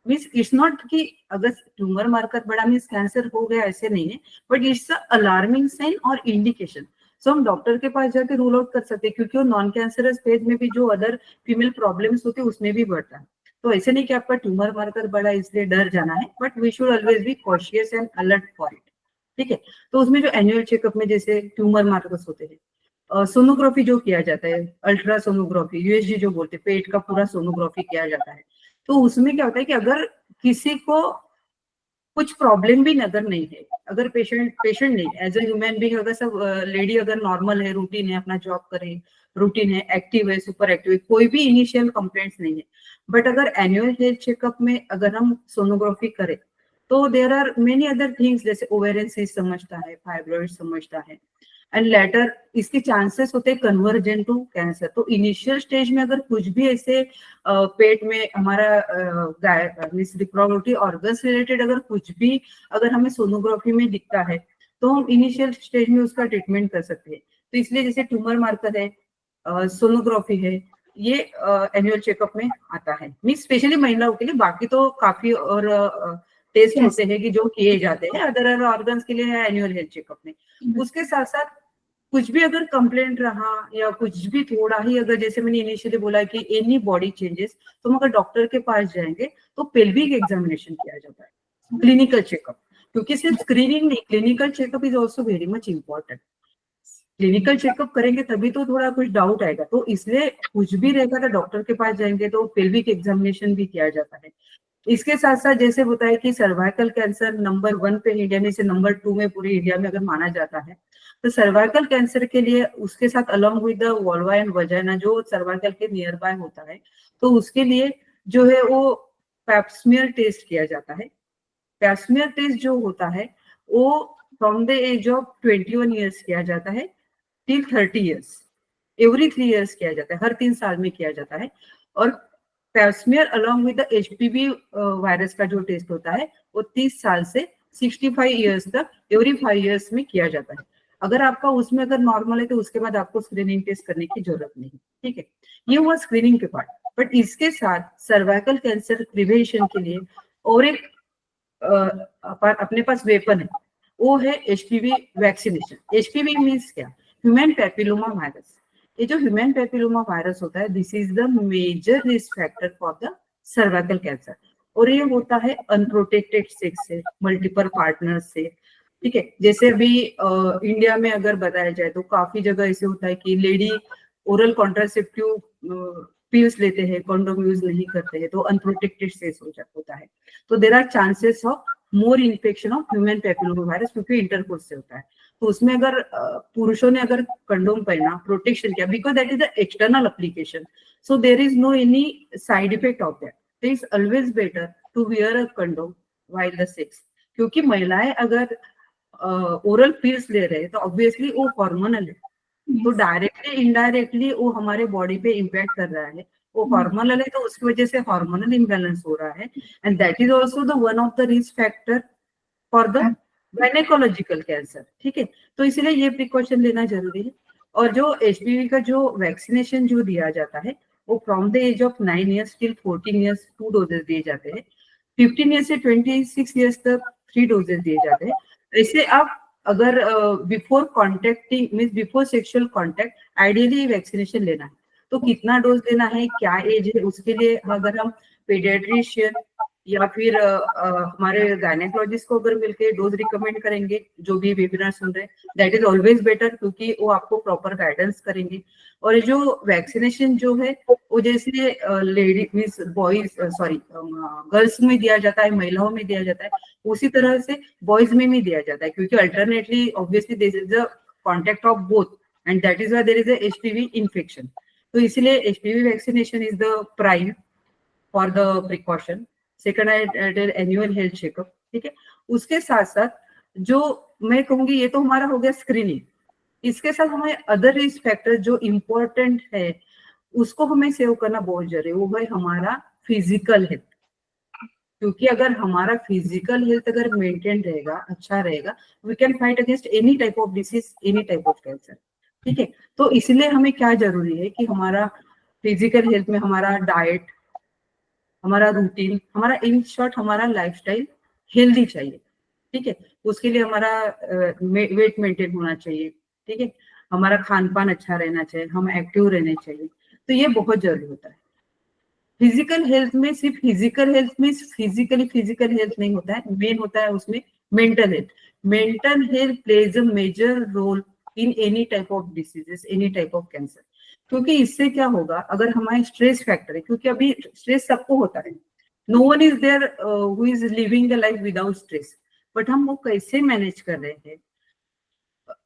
मीन्स इट्स नॉट कि अगर ट्यूमर मार्कर बढ़ा मीन्स कैंसर हो गया, ऐसे नहीं है, but it's a alarming sign और इंडिकेशन। सो हम डॉक्टर के पास जाके रूल आउट कर सकते हैं, क्योंकि वो नॉन कैंसरस फेज में भी जो अदर फीमेल प्रॉब्लम्स होते हैं उसमें भी बढ़ता है। तो ऐसे नहीं कि आपका ट्यूमर मार्कर बढ़ा इसलिए डर जाना है, but we should always be cautious and alert for it, ठीक है। तो उसमें जो एनुअल चेकअप में जैसे ट्यूमर मार्कर्स होते हैं, सोनोग्राफी जो किया जाता है, अल्ट्रा सोनोग्राफी, USG जो बोलते हैं, पेट का पूरा सोनोग्राफी किया जाता है। तो उसमें क्या होता है कि अगर किसी को कुछ प्रॉब्लम भी नजर नहीं है, अगर पेशेंट नहीं एज ए ह्यूमन बीइंग, अगर सब लेडी अगर नॉर्मल है, रूटीन है, अपना जॉब करे, रूटीन है, एक्टिव है, सुपर एक्टिव है, कोई भी इनिशियल कंप्लेंट्स नहीं है। बट अगर एनुअल हेल्थ चेकअप में अगर हम सोनोग्राफी करें तो there are many other things, जैसे ओवेरियन सिस्ट समझता है, फाइब्रॉइड समझता है, एंड लेटर इसके चांसेस होते हैं कन्वर्जेंट टू कैंसर। तो इनिशियल स्टेज में अगर कुछ भी ऐसे पेट में हमारा रिप्रोडक्टिव ऑर्गन्स रिलेटेड अगर कुछ भी अगर हमें सोनोग्राफी में दिखता है तो हम इनिशियल स्टेज में उसका ट्रीटमेंट कर सकते हैं। तो इसलिए जैसे ट्यूमर मार्कर है, सोनोग्राफी है, ये एनुअल चेकअप में आता है, मीन स्पेशली महिलाओं के लिए। बाकी तो काफी और टेस्ट Yes. होते हैं कि जो किए जाते हैं अदर ऑर्गन्स के लिए एनुअल हेल्थ चेकअप में। उसके साथ साथ कुछ भी अगर कंप्लेंट रहा या कुछ भी थोड़ा ही अगर, जैसे मैंने इनिशियली बोला कि एनी बॉडी चेंजेस, तो हम अगर डॉक्टर के पास जाएंगे तो पेल्विक एग्जामिनेशन किया जाता है, क्लिनिकल चेकअप, क्योंकि सिर्फ स्क्रीनिंग नहीं, clinical checkup is also very much important. Clinical checkup करेंगे तभी तो थोड़ा कुछ डाउट आएगा, तो इसलिए कुछ भी रहेगा तो डॉक्टर के पास जाएंगे तो पेल्विक एग्जामिनेशन भी किया जाता है। इसके साथ साथ जैसे बताया कि सर्वाइकल कैंसर नंबर 1 पे इंडिया में से नंबर 2 में पूरे इंडिया में अगर माना जाता है, तो सर्वाइकल कैंसर के लिए उसके साथ along with the vulva and vagina जो सर्वाइकल के नियर बाय होता है, तो उसके लिए जो है वो पैप्समियर टेस्ट किया जाता है। पैप्समियर टेस्ट जो होता है वो from the age of 21 years किया जाता है टिल 30 ईयर्स, एवरी 3 ईयर्स किया जाता है, हर 3 साल में किया जाता है। और Pap smear along with the HPV virus का जो टेस्ट होता है वो 30 साल से 65 ईयर्स तक एवरी 5 ईयर्स में किया जाता है। अगर आपका उसमें अगर नॉर्मल है तो उसके बाद आपको स्क्रीनिंग टेस्ट करने की जरूरत नहीं, ठीक है। ये हुआ स्क्रीनिंग के पार्ट। बट इसके साथ सर्वाइकल कैंसर प्रिवेंशन के लिए और एक अपने पास वेपन है, वो है एचपीवी वैक्सीनेशन। एचपीवी मीन्स क्या? Human papilloma virus. ये जो ह्यूमन पैपिलोमा वायरस होता है, this is the major risk factor for the cervical cancer. और ये होता है अनप्रोटेक्टेड सेक्स से, मल्टीपल पार्टनर से, ठीक है। जैसे अभी इंडिया में अगर बताया जाए तो काफी जगह ऐसे होता है कि लेडी ओरल कॉन्ट्रासेप्टिव पिल्स लेते हैं, कॉन्डोम यूज नहीं करते हैं, तो अनप्रोटेक्टेड सेक्स होता है। तो there are chances of more infection of human papilloma virus, क्योंकि इंटरकोर्स से होता है। तो उसमें अगर पुरुषों ने अगर कंडोम पहना, प्रोटेक्शन किया, because that is the external application, so there is no any side effect of that, it is always better to wear a condom while the sex. क्योंकि महिलाएं अगर ओरल पिल्स ले रहे हैं तो ऑब्वियसली वो हार्मोनल है, तो डायरेक्टली इनडायरेक्टली वो हमारे बॉडी पे इम्पैक्ट कर रहा है। वो हार्मोनल है तो उसकी वजह से हार्मोनल इम्बैलेंस हो रहा है, and that is also the one of the risk factor for the gynecological cancer, ठीक है। तो इसलिए ये प्रिकॉशन लेना जरूरी है। और जो एचपीवी का जो वैक्सीनेशन जो दिया जाता है वो from the age of 9 years till 14 years 2 doses दिए जाते हैं। 15 ईयर्स से 26 ईयर्स तक 3 डोजेस दिए जाते हैं। ऐसे आप अगर before contacting means before sexual contact ideally vaccination लेना है, तो कितना डोज लेना है, क्या एज है, उसके लिए अगर हम पेडियाट्रिशियन या फिर हमारे गायनेकोलॉजिस्ट को अगर मिलकर डोज रिकमेंड करेंगे, जो भी वेबिनार सुन रहे हैं, दैट इज ऑलवेज बेटर, क्योंकि वो आपको प्रॉपर गाइडेंस करेंगे। और जो वैक्सीनेशन जो है वो जैसे लेडी मीन्स बॉयज गर्ल्स में दिया जाता है, महिलाओं में दिया जाता है, उसी तरह से बॉयज में भी दिया जाता है, क्योंकि alternately obviously this is the contact of both and that is why there is a HPV infection. तो इसलिए HPV vaccination is the prime for the precaution. Second annual health checkup, ठीक है। उसके साथ साथ जो मैं कहूंगी, ये तो हमारा हो गया स्क्रीनिंग, इसके साथ हमें अदर रिस्क फैक्टर जो इम्पोर्टेंट है उसको हमें सेव करना बहुत जरूरी है, वो है हमारा फिजिकल हेल्थ। क्योंकि अगर हमारा फिजिकल हेल्थ अगर मेंटेन रहेगा, अच्छा रहेगा, we can fight against any type of disease, any type of cancer, ठीक है। तो इसलिए हमें क्या जरूरी है कि हमारा फिजिकल हेल्थ में हमारा डाइट, हमारा रूटीन, हमारा इन शॉर्ट हमारा लाइफस्टाइल हेल्दी चाहिए, ठीक है। उसके लिए हमारा वेट मेंटेन होना चाहिए, ठीक है, हमारा खान पान अच्छा रहना चाहिए, हम एक्टिव रहने चाहिए, तो ये बहुत जरूरी होता है। फिजिकल हेल्थ में सिर्फ फिजिकल हेल्थ में फिजिकल हेल्थ नहीं होता है, मेन होता है उसमें mental health. Mental health plays a major role in any type of diseases, any type of cancer. क्योंकि इससे क्या होगा, अगर हमारे स्ट्रेस फैक्टर है, क्योंकि अभी स्ट्रेस सबको होता है, no one is there who is living the life without stress, but हम वो कैसे मैनेज कर रहे हैं,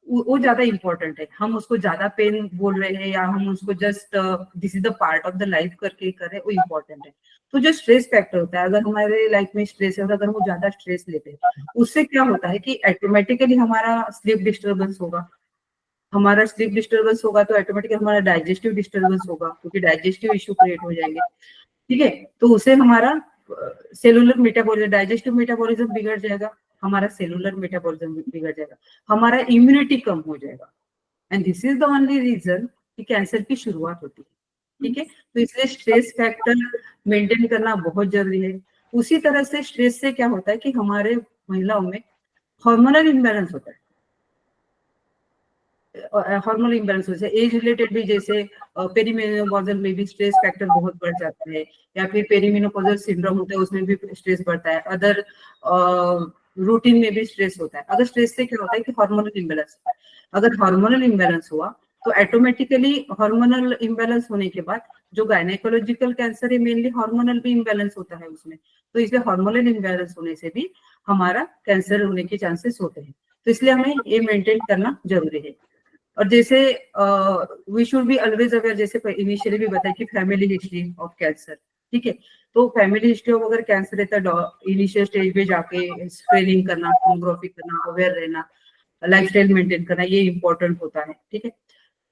वो ज्यादा इंपॉर्टेंट है। हम उसको ज्यादा पेन बोल रहे हैं या हम उसको just this is the part of the life करके कर रहे हैं, वो इम्पोर्टेंट है। तो जो स्ट्रेस फैक्टर होता है, अगर हमारे लाइफ में स्ट्रेस है और अगर हम ज्यादा स्ट्रेस लेते हैं, उससे क्या होता है कि ऑटोमेटिकली हमारा स्लीप डिस्टर्बेंस होगा। हमारा स्लीप डिस्टर्बेंस होगा तो ऑटोमेटिकली हमारा डाइजेस्टिव डिस्टर्बेंस होगा, क्योंकि डाइजेस्टिव इश्यू क्रिएट हो जाएंगे। ठीक है, तो उससे हमारा सेलुलर मेटाबॉलिज्म, डाइजेस्टिव मेटाबॉलिज्म बिगड़ जाएगा, हमारा सेलुलर मेटाबॉलिज्म बिगड़ जाएगा, हमारा इम्यूनिटी कम हो जाएगा। And this is the only reason कि कैंसर की शुरुआत होती है। ठीक है, तो इसलिए स्ट्रेस फैक्टर मेंटेन करना बहुत जरूरी है। उसी तरह से स्ट्रेस से क्या होता है कि हमारे महिलाओं में हार्मोनल इम्बैलेंस होता है। हार्मोनल इम्बैलेंस होता है एज रिलेटेड भी, जैसे पेरीमेनोपॉजल में भी स्ट्रेस फैक्टर बहुत बढ़ जाता है, या फिर पेरीमेनोपॉजल सिंड्रोम होता है उसमें भी स्ट्रेस बढ़ता है। अदर रूटीन में भी स्ट्रेस होता है। अगर स्ट्रेस से क्या होता है कि हार्मोनल इम्बैलेंस, अगर हार्मोनल इम्बैलेंस हुआ तो ऑटोमेटिकली हार्मोनल इम्बैलेंस होने के बाद जो गायनेकोलॉजिकल कैंसर है मेनली हार्मोनल भी इम्बैलेंस होता है उसमें, तो इसलिए हार्मोनल इम्बैलेंस होने से भी हमारा कैंसर होने के चांसेस होते हैं। तो इसलिए हमें ये मेंटेन करना जरूरी है। और जैसे we should be always aware, जैसे इनिशियली भी बताया कि फैमिली हिस्ट्री ऑफ कैंसर। ठीक है, तो फैमिली हिस्ट्री ऑफ अगर कैंसर है तो इनिशियल स्टेज पे जाके स्क्रीनिंग करना, सोनोग्राफी करना, अवेयर रहना, लाइफस्टाइल मेंटेन करना, ये इंपॉर्टेंट होता है। ठीक है,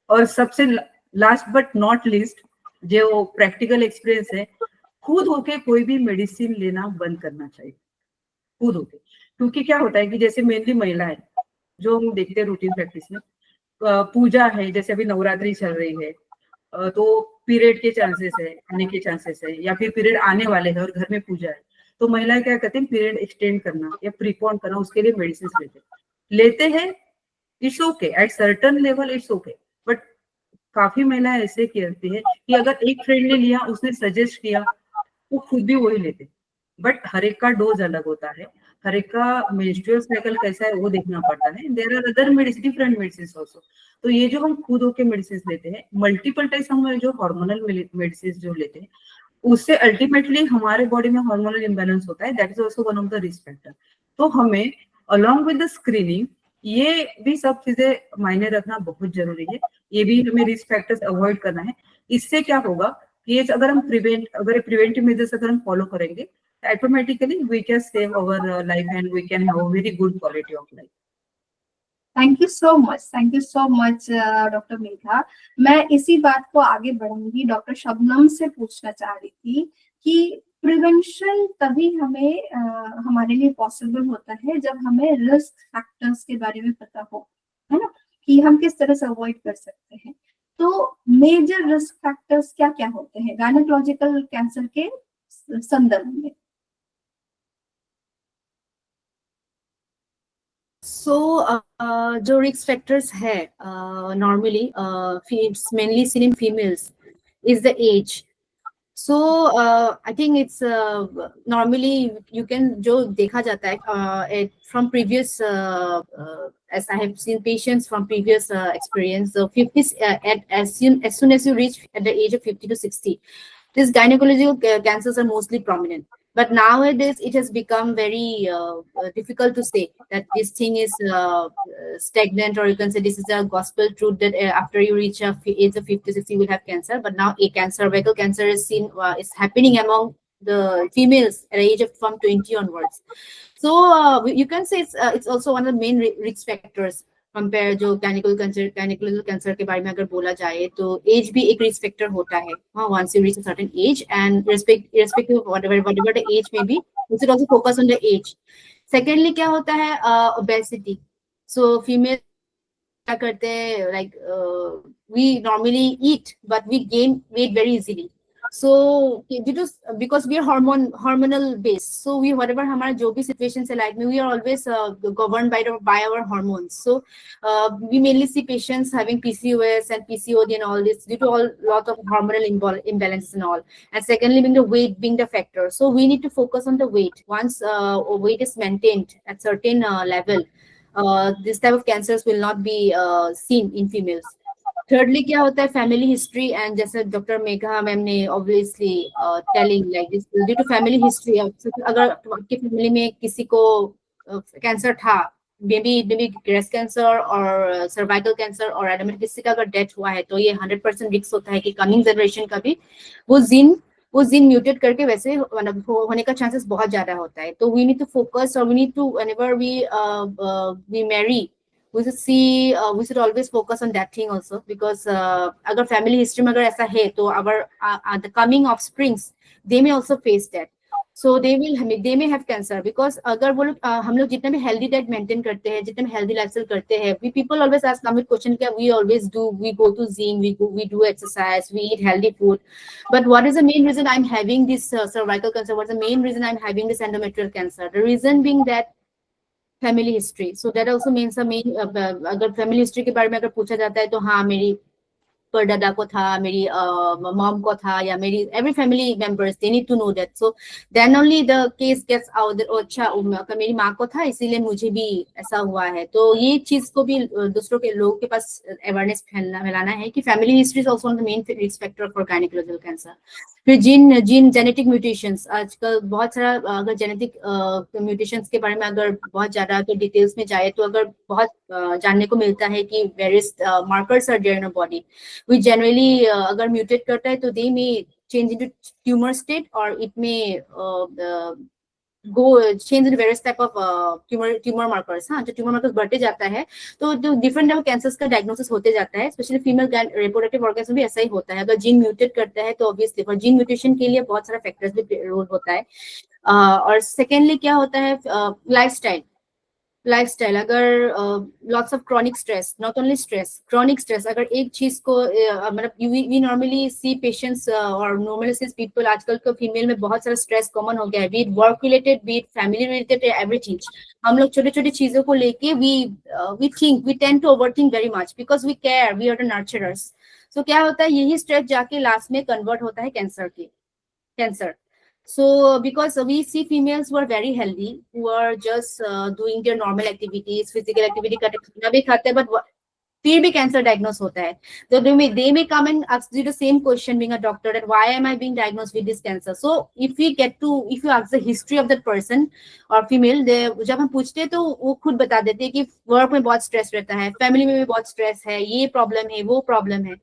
और सबसे लास्ट बट नॉट लीस्ट जो प्रैक्टिकल एक्सपीरियंस है, खुद होके कोई भी मेडिसिन लेना बंद करना चाहिए, खुद होके। क्योंकि क्या होता है कि जैसे मेनली महिला है जो हम देखते हैं रूटीन प्रैक्टिस में, पूजा है, जैसे अभी नवरात्रि चल रही है, तो पीरियड के चांसेस है, आने के चांसेस है, या फिर पीरियड आने वाले हैं और घर में पूजा है, तो महिलाएं क्या करते हैं, पीरियड एक्सटेंड करना या प्रीपोन करना, उसके लिए मेडिसिन लेते हैं। It's okay, at certain level it's okay, but काफी महिलाएं ऐसे करती है कि अगर एक फ्रेंड ने लिया, उसने सजेस्ट किया, वो खुद भी वही लेते। बट हर एक का डोज अलग होता है, हर एक का मेंस्ट्रुअल साइकिल कैसा है वो देखना पड़ता है। There are other medicine, different medicine also. तो ये जो हम खुद होके मेडिसिन लेते हैं, मल्टीपल टाइम्स हम जो हार्मोनल मेडिसिन जो लेते हैं, उससे अल्टीमेटली हमारे बॉडी में हार्मोनल इम्बैलेंस होता है। That is also one of the risk factor. तो हमें अलॉन्ग विद द स्क्रीनिंग ये भी सब चीजें मायने रखना बहुत जरूरी है। ये भी हमें रिस्क फैक्टर्स अवॉइड करना है। इससे क्या होगा कि अगर हम प्रिवेंटिव मेजर्स अगर हम फॉलो करेंगे, automatically we can save our life and we can have a very good quality of life. Thank you so much doctor Megha. मैं इसी बात को आगे बढ़ाऊंगी, डॉक्टर शबनम से पूछना चाह रही थी कि प्रिवेंशन तभी हमें हमारे लिए पॉसिबल होता है जब हमें रिस्क फैक्टर्स के बारे में पता हो, है ना, कि हम किस तरह से अवॉइड कर सकते हैं। तो मेजर रिस्क फैक्टर्स क्या क्या होते हैं गायनेकोलॉजिकल कैंसर के संदर्भ में? So, जो risk factors है normally it's mainly seen in females is the age. So I think it's normally you can जो देखा जाता है from previous as I have seen patients from previous experience, so 50 as soon as you reach at the age of 50 to 60, these gynecological cancers are mostly prominent. But nowadays it has become very difficult to say that this thing is stagnant, or you can say this is a gospel truth that after you reach a age of 50, 60 you will have cancer. But now a cervical cancer is seen is happening among the females at the age of from 20 onwards. So you can say it's also one of the main risk factors compare जो gynaecological cancer के बारे में अगर बोला जाए तो as भी एक रिस्क फैक्टर होता है। Once you reach a certain age and irrespective of whatever the age may be, we should also focus on the age. Secondly क्या होता है obesity. So female क्या करते हैं, like we normally eat but we gain weight very easily. So because we are hormonal based, so we whatever हमारा जो भी situations है life में, we are always governed by our hormones. So we mainly see patients having PCOS and PCOD and all this due to lot of hormonal imbalances and all. And secondly, being the weight being the factor. So we need to focus on the weight. Once weight is maintained at certain level, this type of cancers will not be seen in females. Thirdly क्या होता है family history, and जैसे doctor Megha ma'am ने obviously telling like this due to family history, अगर आपके family में किसी को कैंसर था maybe breast cancer or cervical cancer or adenoid किसी का अगर डेथ हुआ है तो ये 100% रिस्क होता है कि कमिंग जनरेशन का भी वो जीन म्यूटेट करके वैसे मतलब होने का चांसेस बहुत ज्यादा होता है. तो वी नीड टू फोकस और we need to whenever we marry we should see we should always focus on that thing also because अगर family history में अगर ऐसा है तो our the coming offsprings they may also face that. So they may have cancer because अगर वो लोग हम लोग जितना भी healthy diet maintain करते हैं, जितना भी healthy lifestyle करते हैं, we people always ask हमें question क्या we always do, we go to gym, we do exercise, we eat healthy food, but what is the main reason I'm having this cervical cancer? What's the main reason I'm having this endometrial cancer? The reason being that family history. So that also means the main अगर family history के बारे में अगर पूछा जाता है तो हाँ मेरी परदादा को था, मेरी मॉम को था या मेरी every family members they need to know that. So then only the case gets out that अच्छा अगर मेरी माँ को था इसीलिए मुझे भी ऐसा हुआ है. तो ये चीज को भी दूसरों के लोगों के पास अवेयरनेस फैलाना है कि family history is also one of the main risk factor for gynecological cancer. फिर जीन जेनेटिक म्यूटेशंस आजकल बहुत सारा अगर जेनेटिक म्यूटेशंस के बारे में अगर बहुत ज्यादा तो डिटेल्स में जाए तो अगर बहुत जानने को मिलता है कि various markers are there in our body which generally अगर म्यूटेट करता है तो they may change into tumor state or it may go change into various type of tumor markers. हाँ जो tumor markers बढ़ते जाता है तो जो different type of cancers का diagnosis होते जाता है, especially female reproductive organs में भी ऐसा ही होता है. अगर जीन म्यूटेट करता है तो obviously for जीन म्यूटेशन के लिए बहुत सारा फैक्टर्स भी रोल होता है. और सेकेंडली क्या होता है लाइफस्टाइल अगर lots of chronic stress, not only stress, chronic stress अगर एक चीज को मतलब वी नॉर्मली सी पेशेंट्स और नॉर्मली सी पीपल आजकल के फीमेल में बहुत सारा स्ट्रेस कॉमन हो गया है, be it work related, be it family related, everything. हम लोग छोटे छोटे चीजों को लेके we tend to overthink very much because we care, we are the nurturers. So क्या होता है यही स्ट्रेस जाके लास्ट में कन्वर्ट होता है cancer. So because we see females who are very healthy, who are just doing their normal activities, physical activity खाना भी खाते हैं, but फिर भी cancer diagnosed होता है. So they may come and ask you the same question being a doctor that why am I being diagnosed with this cancer? So if you ask the history of that person or female, जब हम पूछते हैं तो वो खुद बता देते हैं कि वर्क में बहुत स्ट्रेस रहता है, फैमिली में भी बहुत स्ट्रेस है, ये प्रॉब्लम है, वो प्रॉब्लम है.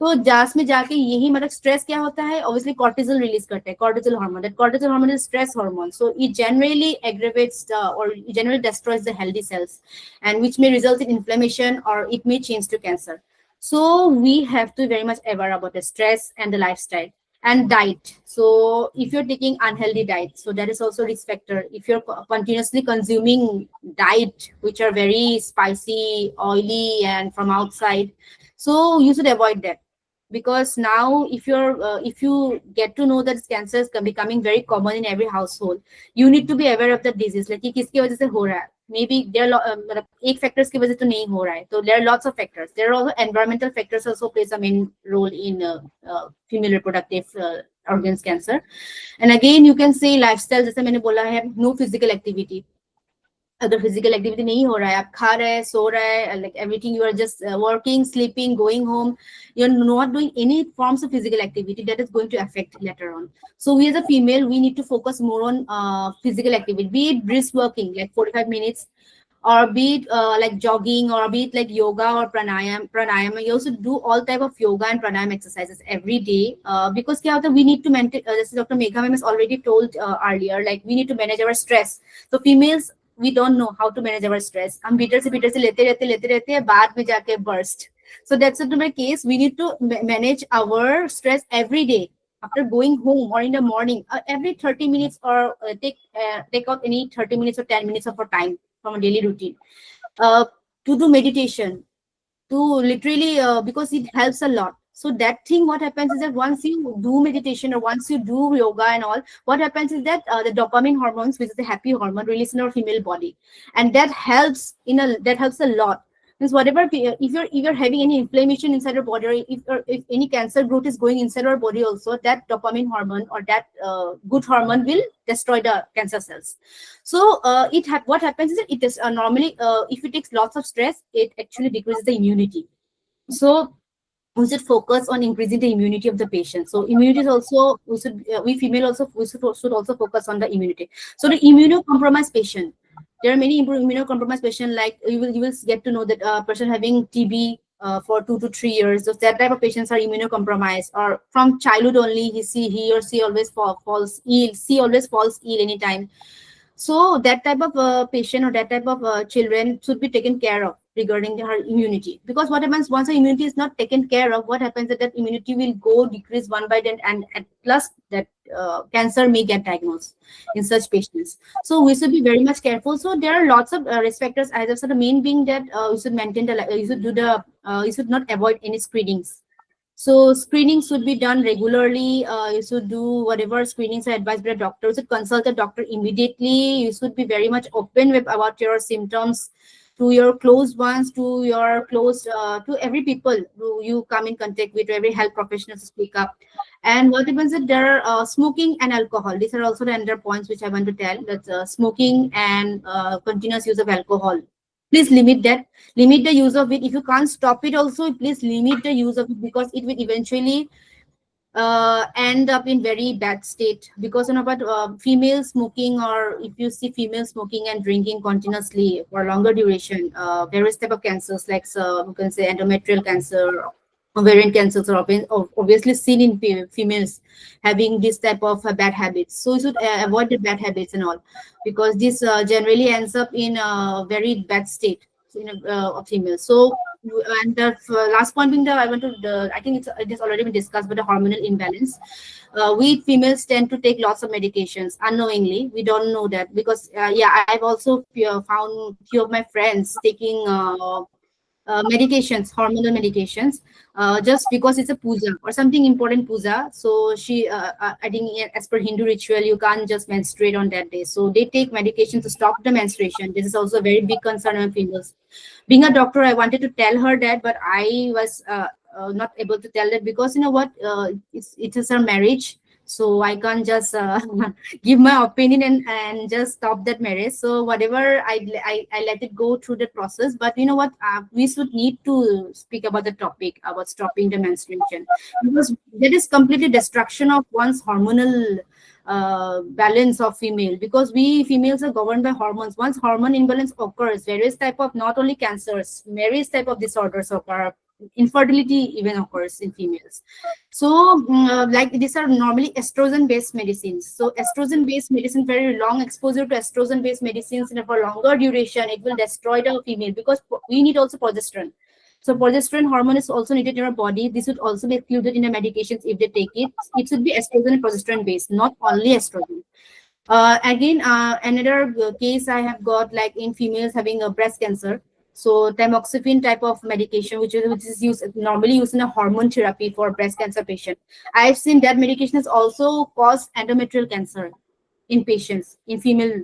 तो जांच में जाके यही मतलब स्ट्रेस क्या होता है, ऑब्वियसली कॉर्टिसोल रिलीज करते हैं, cortisol hormone. That cortisol hormone is stress hormone. So it generally aggravates और generally destroys the healthy cells and which may result in inflammation or it may change to cancer. So we have to be very much aware about the stress and the lifestyle and diet. So if you're taking unhealthy diet, so that is also risk factor. If you're continuously consuming diet which are very spicy, oily and from outside, so you should avoid that. Because now if you get to know that cancer is becoming very common in every household, you need to be aware of the disease, like कि किसकी वजह से हो रहा है. Maybe there are मतलब एक factors की वजह से तो नहीं हो रहा है, तो there are lots of factors. There are also environmental factors also plays a main role in female reproductive organs cancer. And again you can say lifestyle, जैसे मैंने बोला है, no physical activity. अगर फिजिकल एक्टिविटी नहीं हो रहा है, आप खा रहे हैं, सो रहे हैं, like everything you are just working, sleeping, going home, you are not doing any forms of physical activity, that is going to affect later on. So we as a female we need to focus more on physical activity, be it brisk working like 45 minutes or be it like jogging or be it like yoga or pranayam. You also do all type of yoga and pranayam exercises every day because kya hota, we need to maintain, as Dr. Megha ma'am has already told earlier, like we need to manage our stress. So females, we don't know how to manage our stress. हम भीतर से लेते रहते हैं, बाद में जाके burst. So that's not my case. We need to manage our stress every day. After going home or in the morning, every 30 minutes or take out any 30 minutes or 10 minutes of our time from a daily routine to do meditation, to literally because it helps a lot. So that thing, what happens is that once you do meditation or once you do yoga and all, what happens is that the dopamine hormones, which is the happy hormone, released in our female body, and that helps a lot. Means whatever, if you're having any inflammation inside your body, or if any cancer growth is going inside our body also, that dopamine hormone or that good hormone will destroy the cancer cells. So what happens is that it is normally if it takes lots of stress, it actually decreases the immunity. So we should focus on increasing the immunity of the patient. So immunity is also, we should also focus on the immunity. So the immunocompromised patient, There are many immunocompromised patients, like you will get to know that person having TB for 2 to 3 years. So that type of patients are immunocompromised, or from childhood only he or she always falls ill. She always falls ill anytime. So that type of patient or that type of children should be taken care of regarding her immunity. Because what happens once the immunity is not taken care of, what happens is that immunity will go decrease one by then, and plus that cancer may get diagnosed in such patients. So we should be very much careful. So there are lots of risk factors. As I said, the main being that you should maintain you should not avoid any screenings. So screening should be done regularly. You should do whatever screenings are advised by a doctor. You should consult a doctor immediately. You should be very much open with about your symptoms to your close ones, to your close, to every people who you come in contact with, to every health professional to speak up. And what happens is there are smoking and alcohol. These are also the other points which I want to tell. That smoking and continuous use of alcohol. Please limit that. Limit the use of it. If you can't stop it also, please limit the use of it, because it will eventually end up in very bad state. Because you know, but female smoking, or if you see female smoking and drinking continuously for longer duration, various type of cancers, like you can say endometrial cancer, ovarian cancers are obviously seen in females having this type of bad habits. So you should avoid the bad habits and all, because this generally ends up in a very bad state of females. So, and the last point being I think it has already been discussed, but the hormonal imbalance. We females tend to take lots of medications unknowingly. We don't know that, because I've also found few of my friends taking medications, hormonal medications, just because it's a puja or something important puja. So I think as per Hindu ritual, you can't just menstruate on that day. So they take medication to stop the menstruation. This is also a very big concern of females. Being a doctor, I wanted to tell her that, but I was not able to tell that, because you know what, it is her marriage. So I can't just give my opinion and just stop that marriage. So whatever, I let it go through the process. But you know what, we should need to speak about the topic about stopping the menstruation, because that is completely destruction of one's hormonal balance of female, because we females are governed by hormones. Once hormone imbalance occurs, various type of, not only cancers, various type of disorders occur. Infertility even occurs in females. So like these are normally estrogen based medicines. So estrogen based medicine, very long exposure to estrogen based medicines and for longer duration, it will destroy the female, because we need also progesterone. So progesterone hormone is also needed in our body. This would also be included in the medications if they take it. It should be estrogen and progesterone based, not only estrogen. Again, another case I have got, like in females having a breast cancer. So tamoxifen type of medication, which is normally used in a hormone therapy for breast cancer patient. I've seen that medication has also caused endometrial cancer in patients, in female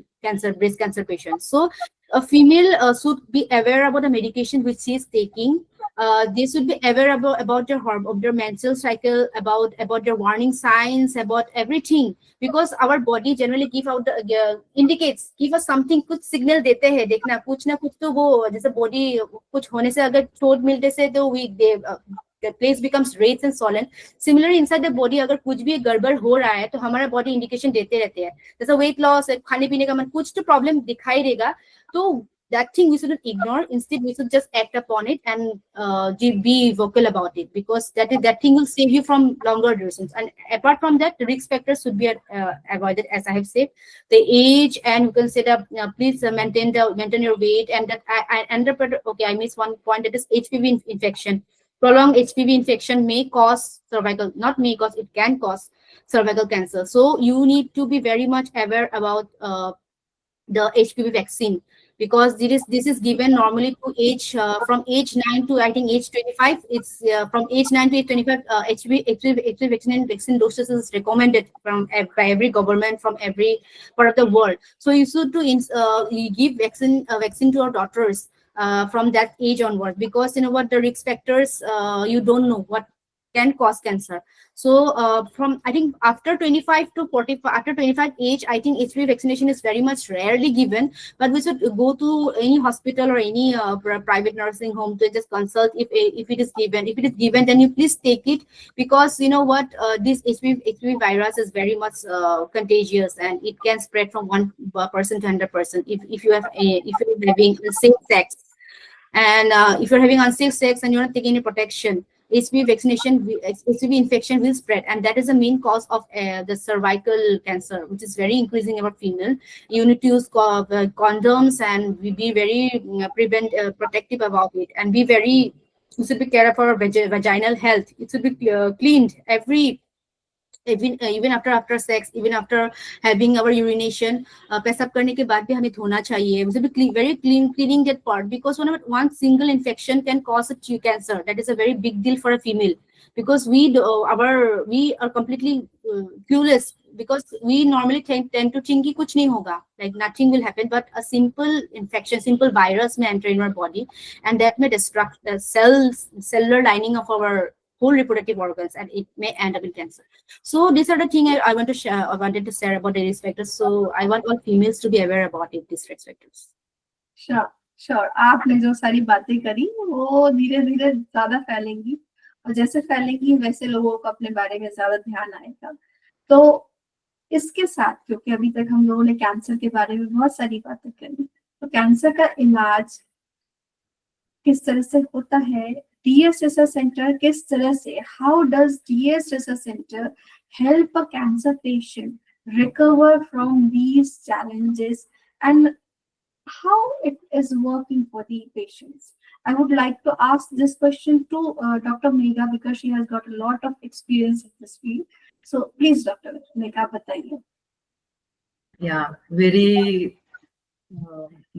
breast cancer patients. So a female should be aware about the medication which she is taking. They should be aware about their menstrual cycle, about their warning signs, about everything, because our body generally give out the indicates, give us something, कुछ signal देते हैं, देखना कुछ ना कुछ तो वो जैसे body कुछ होने से अगर चोट मिलने से तो the place becomes red and swollen. Similarly, inside the body अगर कुछ भी गड़बड़ हो रहा है तो हमारा body indication देते रहते हैं. जैसे weight loss, खाने पीने का मन, कुछ तो problem दिखाई देगा. तो that thing we shouldn't ignore. Instead, we should just act upon it and be vocal about it, because that thing will save you from longer durations. And apart from that, the risk factors should be avoided, as I have said. The age, and you can say that please maintain your weight. And that I missed one point, that is HPV infection. Prolonged HPV infection may cause cervical, not may cause, it can cause cervical cancer. So you need to be very much aware about the HPV vaccine, because this is given normally to age from age 9 to I think age 25. It's from age 9 to age 25. HPV vaccine doses is recommended by every government from every part of the world. So you should you give vaccine to our daughters from that age onward, because you know what, the risk factors, you don't know what can cause cancer. So from I think after 25 to 45, after 25 age, I think HPV vaccination is very much rarely given, but we should go to any hospital or any private nursing home to just consult if it is given. If it is given, then you please take it, because you know what, this HPV virus is very much contagious, and it can spread from one person to another person. If you're having same sex, and if you're having unsafe sex and you're not taking any protection, HPV vaccination, HPV infection will spread, and that is the main cause of the cervical cancer, which is very increasing about female. You need to use condoms and be very protective about it, and be very, you should be careful for vaginal health. It should be cleaned even after sex, even after having our urination, पेशाब करने के बाद भी हमें धोना चाहिए. We should be very cleaning that part, because one single infection can cause a cancer. That is a very big deal for a female, because we are completely clueless, because we normally tend to think कि कुछ नहीं होगा, like nothing will happen, but a simple infection, simple virus may enter in our body, and that may destruct the cellular lining of our whole reproductive organs, and it may end up in cancer. So these are the things I wanted to share about the risk factors. So I want all females to be aware about it, these risk factors. Sure. आपने जो सारी बातें करी वो धीरे धीरे ज्यादा फैलेंगी, और जैसे फैलेंगी वैसे लोगों को अपने बारे में ज्यादा ध्यान आएगा. तो इसके साथ, क्योंकि अभी तक हम लोगों ने कैंसर के बारे में बहुत सारी बातें करी, तो कैंसर का इलाज किस तरह से होता है, DS Research Center किस तरह से, how does DS Research Center help a cancer patient recover from these challenges, and how it is working for the patients? I would like to ask this question to Dr. Megha, because she has got a lot of experience in this field. So please, Dr. Megha, बताइए. Yeah, very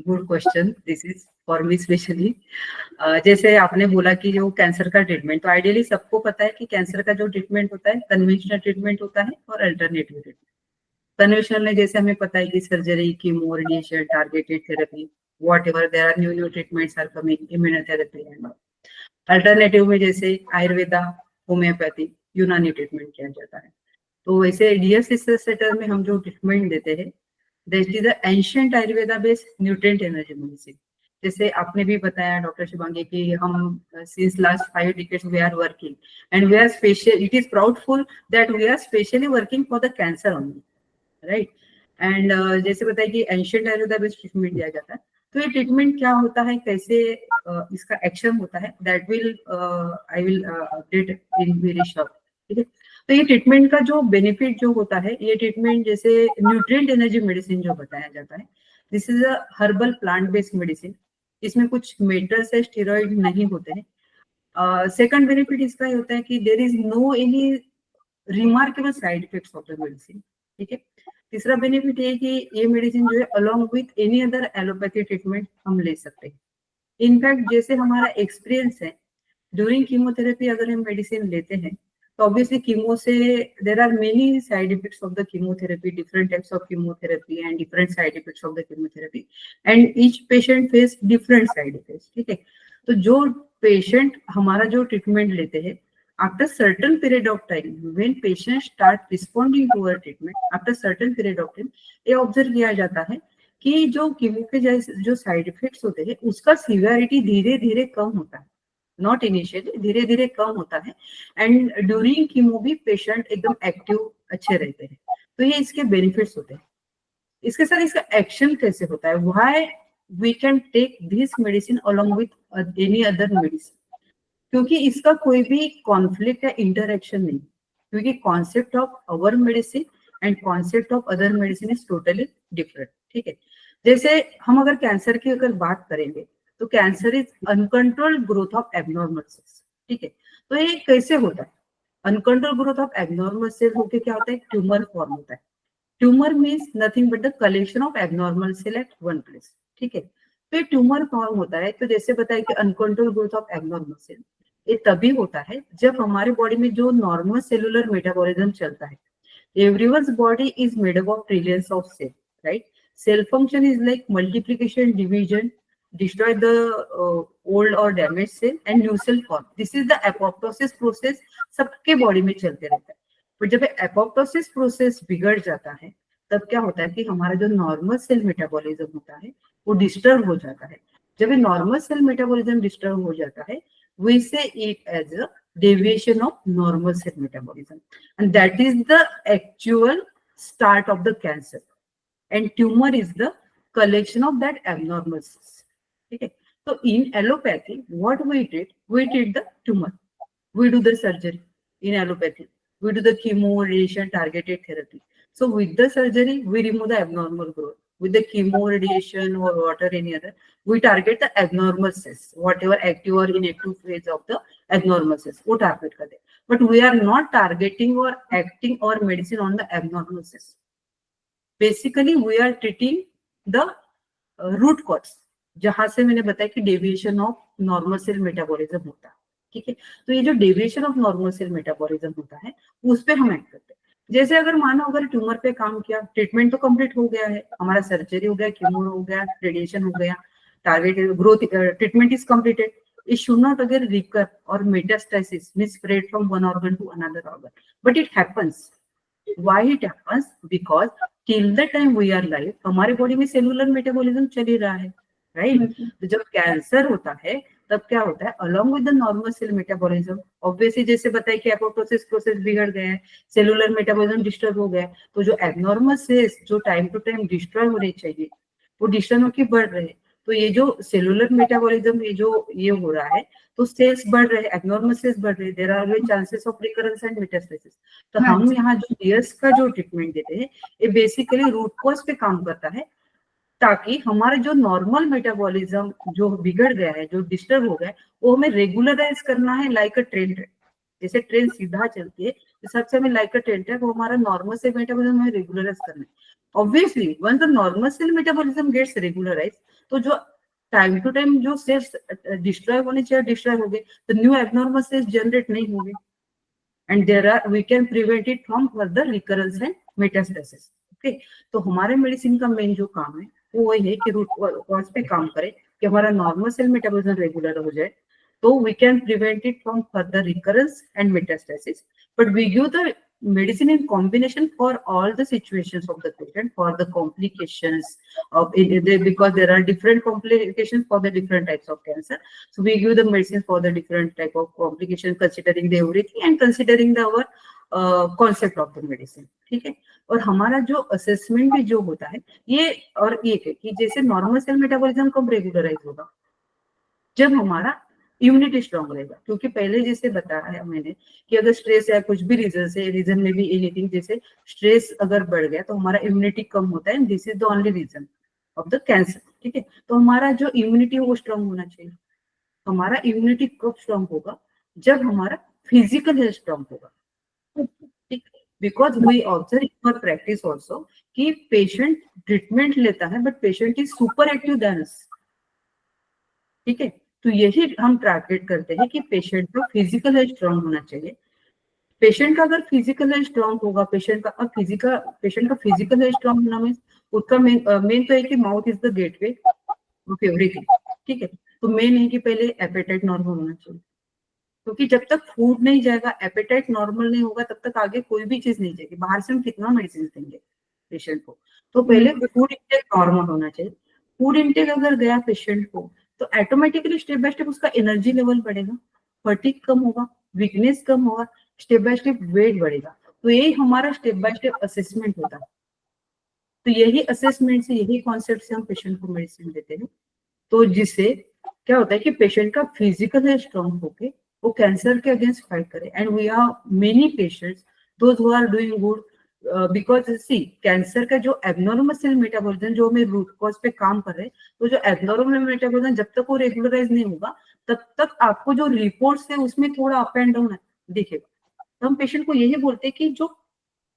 good question. This is for me especially. जैसे आपने बोला कि जो cancer का treatment, तो ideally सबको पता है कि कैंसर का जो ट्रीटमेंट होता है कन्वेंशनल ट्रीटमेंट होता है और अल्टरनेटिव ट्रीटमेंट. कन्वेंशनल में जैसे हमें पता है कि surgery, chemo, radiation, targeted therapy, whatever there are new treatments are coming, immunotherapy and alternative में जैसे आयुर्वेदा, होम्योपैथी, यूनानी ट्रीटमेंट किया जाता है. तो वैसे DS रिसर्च सेंटर में हम जो ट्रीटमेंट देते हैं, that is the ancient Ayurveda based nutrient energy medicine. जैसे आपने भी बताया डॉक्टर शिवांगी कि हम since last 5 decades we are working and we are special, it is proudful that we are specially working for the cancer only, right. And जैसे बताया कि ancient Ayurveda based treatment दिया जाता है. तो ये ट्रीटमेंट क्या होता है, कैसे इसका एक्शन होता है, that will I will update in very short. ठीक है. तो ये ट्रीटमेंट का जो बेनिफिट जो होता है, ये ट्रीटमेंट जैसे न्यूट्रिएंट एनर्जी मेडिसिन जो बताया जाता है, this is a herbal plant based medicine. इसमें कुछ मेटल्स है, स्टेरॉइड नहीं होते हैं. सेकंड बेनिफिट इसका ये होता है कि there is no any remarkable side effects of the medicine. ठीक है. तीसरा बेनिफिट ये कि ये मेडिसिन जो है along with any other allopathy treatment हम ले सकते हैं. इनफैक्ट जैसे हमारा एक्सपीरियंस है, ड्यूरिंग कीमोथेरेपी अगर हम मेडिसिन लेते हैं तो ऑब्वियसली कीमो से there are many side effects of the chemotherapy, different types of chemotherapy and different side effects of the chemotherapy, and each patient face different side effects. ठीक है. तो जो पेशेंट हमारा जो ट्रीटमेंट लेते हैं, after certain period of time, when patients start responding to our treatment, after certain period of time, ये observe किया जाता है कि जो कीमो के जो साइड इफेक्ट्स होते हैं उसका सीवियरिटी धीरे धीरे कम होता है, नॉट इनिशियली, धीरे धीरे कम होता है. एंड ड्यूरिंग कीमो भी पेशेंट एकदम एक्टिव अच्छे रहते हैं. तो ये इसके बेनिफिट्स होते हैं. इसके साथ इसका एक्शन कैसे होता है, why we can take this medicine along with any other medicine, क्योंकि इसका कोई भी कॉन्फ्लिक्ट या इंटरएक्शन नहीं, क्योंकि concept of our medicine and concept of other medicine is totally different. ठीक है. जैसे हम अगर कैंसर की अगर बात करेंगे तो cancer is uncontrolled growth of abnormal cells. ठीक है. तो ये कैसे होता है, uncontrolled growth of abnormal cell होके क्या होता है, ट्यूमर फॉर्म होता है. Tumour means nothing but the collection of abnormal cell at one place. ठीक है. तो ये ट्यूमर फॉर्म होता है. तो जैसे बताया कि uncontrolled growth of abnormal cell ये तभी होता है जब हमारे बॉडी में जो नॉर्मल सेलुलर मेटाबॉलिज्म चलता है. Everyone's body is made up of trillions of cell, right. Cell function is like multiplication, division, destroy the old or damaged cell and new cell form. This is the apoptosis process. सबके body में चलते रहता है. पर जब apoptosis process बिगड़ जाता है तब क्या होता है कि हमारा जो नॉर्मल सेल मेटाबॉलिज्म होता है वो डिस्टर्ब हो जाता है. जब ये नॉर्मल सेल मेटाबॉलिज्म डिस्टर्ब हो जाता है we say it as a deviation of normal cell metabolism, and that is the actual start of the cancer, and tumor is the collection of that abnormal cells. Okay, so in allopathy what we did the tumor, we do the surgery. In allopathy we do the chemo, radiation, targeted therapy. So with the surgery we remove the abnormal growth. With the chemo, radiation or water, any other, we target the abnormal cells, whatever active or inactive phase of the abnormal cells, वो target करते हैं. But we are not targeting or acting or medicine on the abnormal cells. Basically, we are treating the root cause, जहां से मैंने बताया कि deviation of normal cell metabolism होता है. ठीक है, तो ये जो deviation of normal cell metabolism होता है उस पे हम एक्ट करते हैं. जैसे अगर मानो अगर ट्यूमर पे काम किया, ट्रीटमेंट तो कंप्लीट हो गया है, हमारा सर्जरी हो गया, कीमो हो गया, रेडिएशन हो गया, target growth treatment is completed. It should not again recur or metastasis, means spread from one organ to another organ. But it happens. Why it happens? Because till the time we are alive, हमारे body में cellular metabolism चल ही रहा है, right? तो जब cancer होता है तब क्या होता है, along with the normal cell metabolism, obviously जैसे बताया कि एपोप्टोसिस प्रोसेस बिगड़ गया है, सेलुलर मेटाबॉलिज्म डिस्टर्ब हो गया है, तो जो एबनॉर्मल सेल्स जो टाइम टू टाइम डिस्ट्रॉय होने चाहिए वो डिस्टर्ब होकर बढ़ रहे हैं. तो ये जो सेलुलर मेटाबॉलिज्म ये हो रहा है तो सेल्स बढ़ रहे हैं, एबनॉर्मल सेल्स बढ़ रहे हैं, there are always chances of recurrence and metastasis. तो हम यहाँ जो डीएस का जो ट्रीटमेंट देते हैं ये बेसिकली रूट कॉज पे काम करता है, ताकि हमारा जो नॉर्मल मेटाबॉलिज्म जो बिगड़ गया है, जो डिस्टर्ब हो गया है, वो हमें रेगुलराइज करना है लाइक अ ट्रेन. जैसे ट्रेन सीधा चलती है इस हिसाब से हमें लाइक अ ट्रेन ट्रैक वो हमारा नॉर्मल सेल मेटाबॉलिज्म हमें रेगुलराइज करना है. Obviously one the normal cell metabolism gets regularise, तो जो टाइम टू टाइम जो सेल्स डिस्ट्रॉय होने चाहिए डिस्ट्रॉय हो गए, तो न्यू एबनॉर्मल सेल्स जनरेट नहीं होंगे, and there are we can prevent it from further recurrence and metastasis. Okay, तो हमारे मेडिसिन का मेन जो काम है वो वही है कि रूट कॉज पे काम करे कि हमारा नॉर्मल सेल मेटाबॉलिज्म रेगुलर हो जाए, तो we can prevent it from further recurrence and metastasis. But we give the medicine in combination for all the situations of the patient, for the complications of it, because there are different complications for the different types of cancer. So we give the medicine for the different type of complications, considering the everything and considering the our concept of the medicine. ठीक है, और हमारा जो assessment भी जो होता है ये और ये है कि जैसे नॉर्मल सेल मेटाबॉलिज्म कब रेगुलराइज होगा, जब हमारा इम्यूनिटी स्ट्रांग रहेगा. क्योंकि पहले जैसे बताया मैंने कि अगर स्ट्रेस या कुछ भी रीजन से, रीजन में भी एनीथिंग, जैसे स्ट्रेस अगर बढ़ गया तो हमारा इम्यूनिटी कम होता है, this is the only reason of the cancer. ठीक है, तो हमारा जो इम्यूनिटी है वो स्ट्रांग होना चाहिए. हमारा इम्यूनिटी कब स्ट्रांग होगा, जब हमारा फिजिकल हेल्थ स्ट्रांग होगा. ठीक, because we observe in our practice also कि पेशेंट ट्रीटमेंट लेता है but patient is super active then us. ठीक है, तो यही हम टारगेट करते हैं कि पेशेंट का फिजिकल हेल्थ स्ट्रांग होना चाहिए. पेशेंट का अगर फिजिकल हेल्थ स्ट्रांग होगा, पेशेंट का फिजिकल हेल्थ स्ट्रांग होना मीन्स उसका मेन तो है कि mouth is the gateway of everything. ठीक है, तो मेन है कि पहले एपेटाइट नॉर्मल होना चाहिए, क्योंकि जब तक फूड नहीं जाएगा, एपेटाइट नॉर्मल नहीं होगा, तब तक आगे कोई भी चीज नहीं जाएगी. बाहर से हम कितना मेडिसिन देंगे पेशेंट को, तो पहले फूड इंटेक नॉर्मल होना चाहिए. फूड इंटेक अगर गया पेशेंट को तो ऑटोमेटिकली स्टेप बाय स्टेप उसका एनर्जी लेवल बढ़ेगा, फटीग कम होगा, वीकनेस कम होगा, स्टेप बाय स्टेप वेट बढ़ेगा. तो यही हमारा स्टेप बाय स्टेप असेसमेंट होता है. तो यही असेसमेंट से, यही कॉन्सेप्ट से हम पेशेंट को मेडिसिन देते हैं. तो जिससे क्या होता है कि पेशेंट का फिजिकल हेल्थ स्ट्रांग होके वो कैंसर के अगेंस्ट फाइट करे. And we have many patients those who are doing good, because see cancer का जो एबनॉर्मल सेल मेटाबॉलिज्म जो हमें रूट कॉज पे काम कर रहे हैं, तो जो एबनॉर्मल मेटाबॉलिज्म जब तक वो रेगुलराइज नहीं होगा तब तक आपको जो रिपोर्ट्स है उसमें थोड़ा अप एंड डाउन दिखेगा. तो हम पेशेंट को यही बोलते हैं कि जो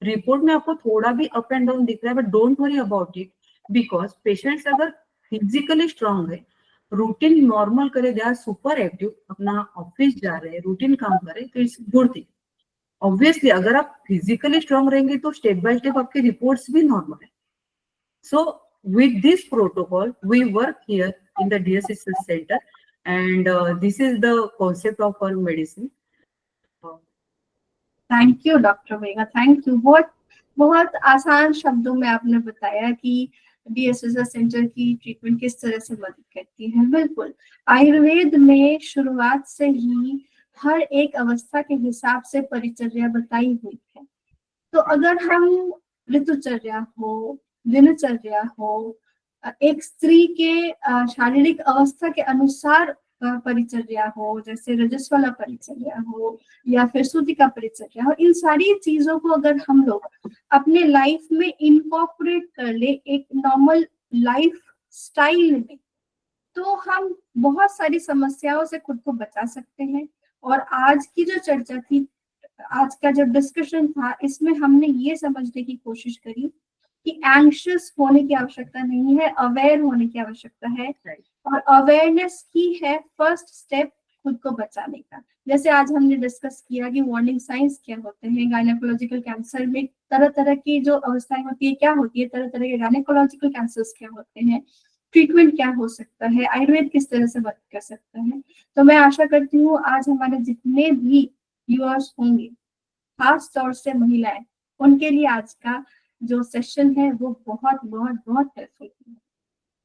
रिपोर्ट में आपको थोड़ा भी अप एंड डाउन दिख रहा है, but don't worry about it, because patients अगर फिजिकली स्ट्रांग है, रूटीन नॉर्मल करे, दे आर सुपर एक्टिव, अपना ऑफिस जा रहे हैं, रूटीन काम कर रहे हैं, तो इट्स गुड थिंग. ऑब्वियसली अगर आप फिजिकली स्ट्रांग रहेंगे तो स्टेप बाय स्टेप आपके रिपोर्ट्स भी नॉर्मल है. So with this protocol we work here in the DSSS center, and this is the concept of our medicine. Thank you doctor Vega, thank you. बहुत बहुत आसान शब्दों में आपने बताया कि DSSS सेंटर की ट्रीटमेंट किस तरह से मदद करती है। बिल्कुल, आयुर्वेद में शुरुआत से ही हर एक अवस्था के हिसाब से परिचर्या बताई हुई है। तो अगर हम ऋतुचर्या हो, दिनचर्या हो, एक स्त्री के शारीरिक अवस्था के अनुसार परिचर्या हो, जैसे रजस वाला परिचर्या हो या फिर सूती का परिचर्या हो, इन सारी चीजों को अगर हम लोग अपने लाइफ में इनकॉर्पोरेट कर ले एक नॉर्मल लाइफ स्टाइल में, तो हम बहुत सारी समस्याओं से खुद को बचा सकते हैं। और आज की जो चर्चा थी, आज का जो डिस्कशन था, इसमें हमने ये समझने की कोशिश करी कि एंग्शियस होने की आवश्यकता नहीं है, अवेयर होने की आवश्यकता है। और अवेयरनेस ही है फर्स्ट स्टेप खुद को बचाने का। जैसे आज हमने डिस्कस किया कि वार्निंग साइंस क्या होते हैं, गायनेकोलॉजिकल कैंसर में तरह तरह की जो अवस्थाएं होती है क्या होती है, तरह तरह के गायनेकोलॉजिकल कैंसर्स क्या होते हैं, ट्रीटमेंट क्या हो सकता है, आयुर्वेद किस तरह से मदद कर सकता है। तो मैं आशा करती हूँ आज हमारे जितने भी व्यूअर्स होंगे, खास तौर से महिलाएं, उनके लिए आज का जो सेशन है वो बहुत बहुत बहुत हेल्पफुल है।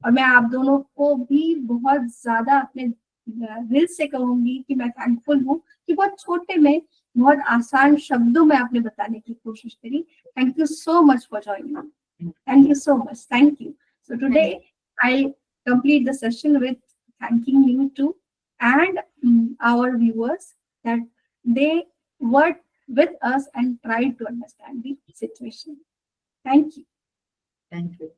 और मैं आप दोनों को भी बहुत ज्यादा अपने दिल से कहूंगी कि मैं थैंकफुल हूँ कि बहुत छोटे में बहुत आसान शब्दों में आपने बताने की कोशिश करी। Thank you so much for joining. Thank you so much, thank you. So today I complete the session with thanking you to and our viewers that they worked with us and tried to understand the situation. Thank you. Thank you.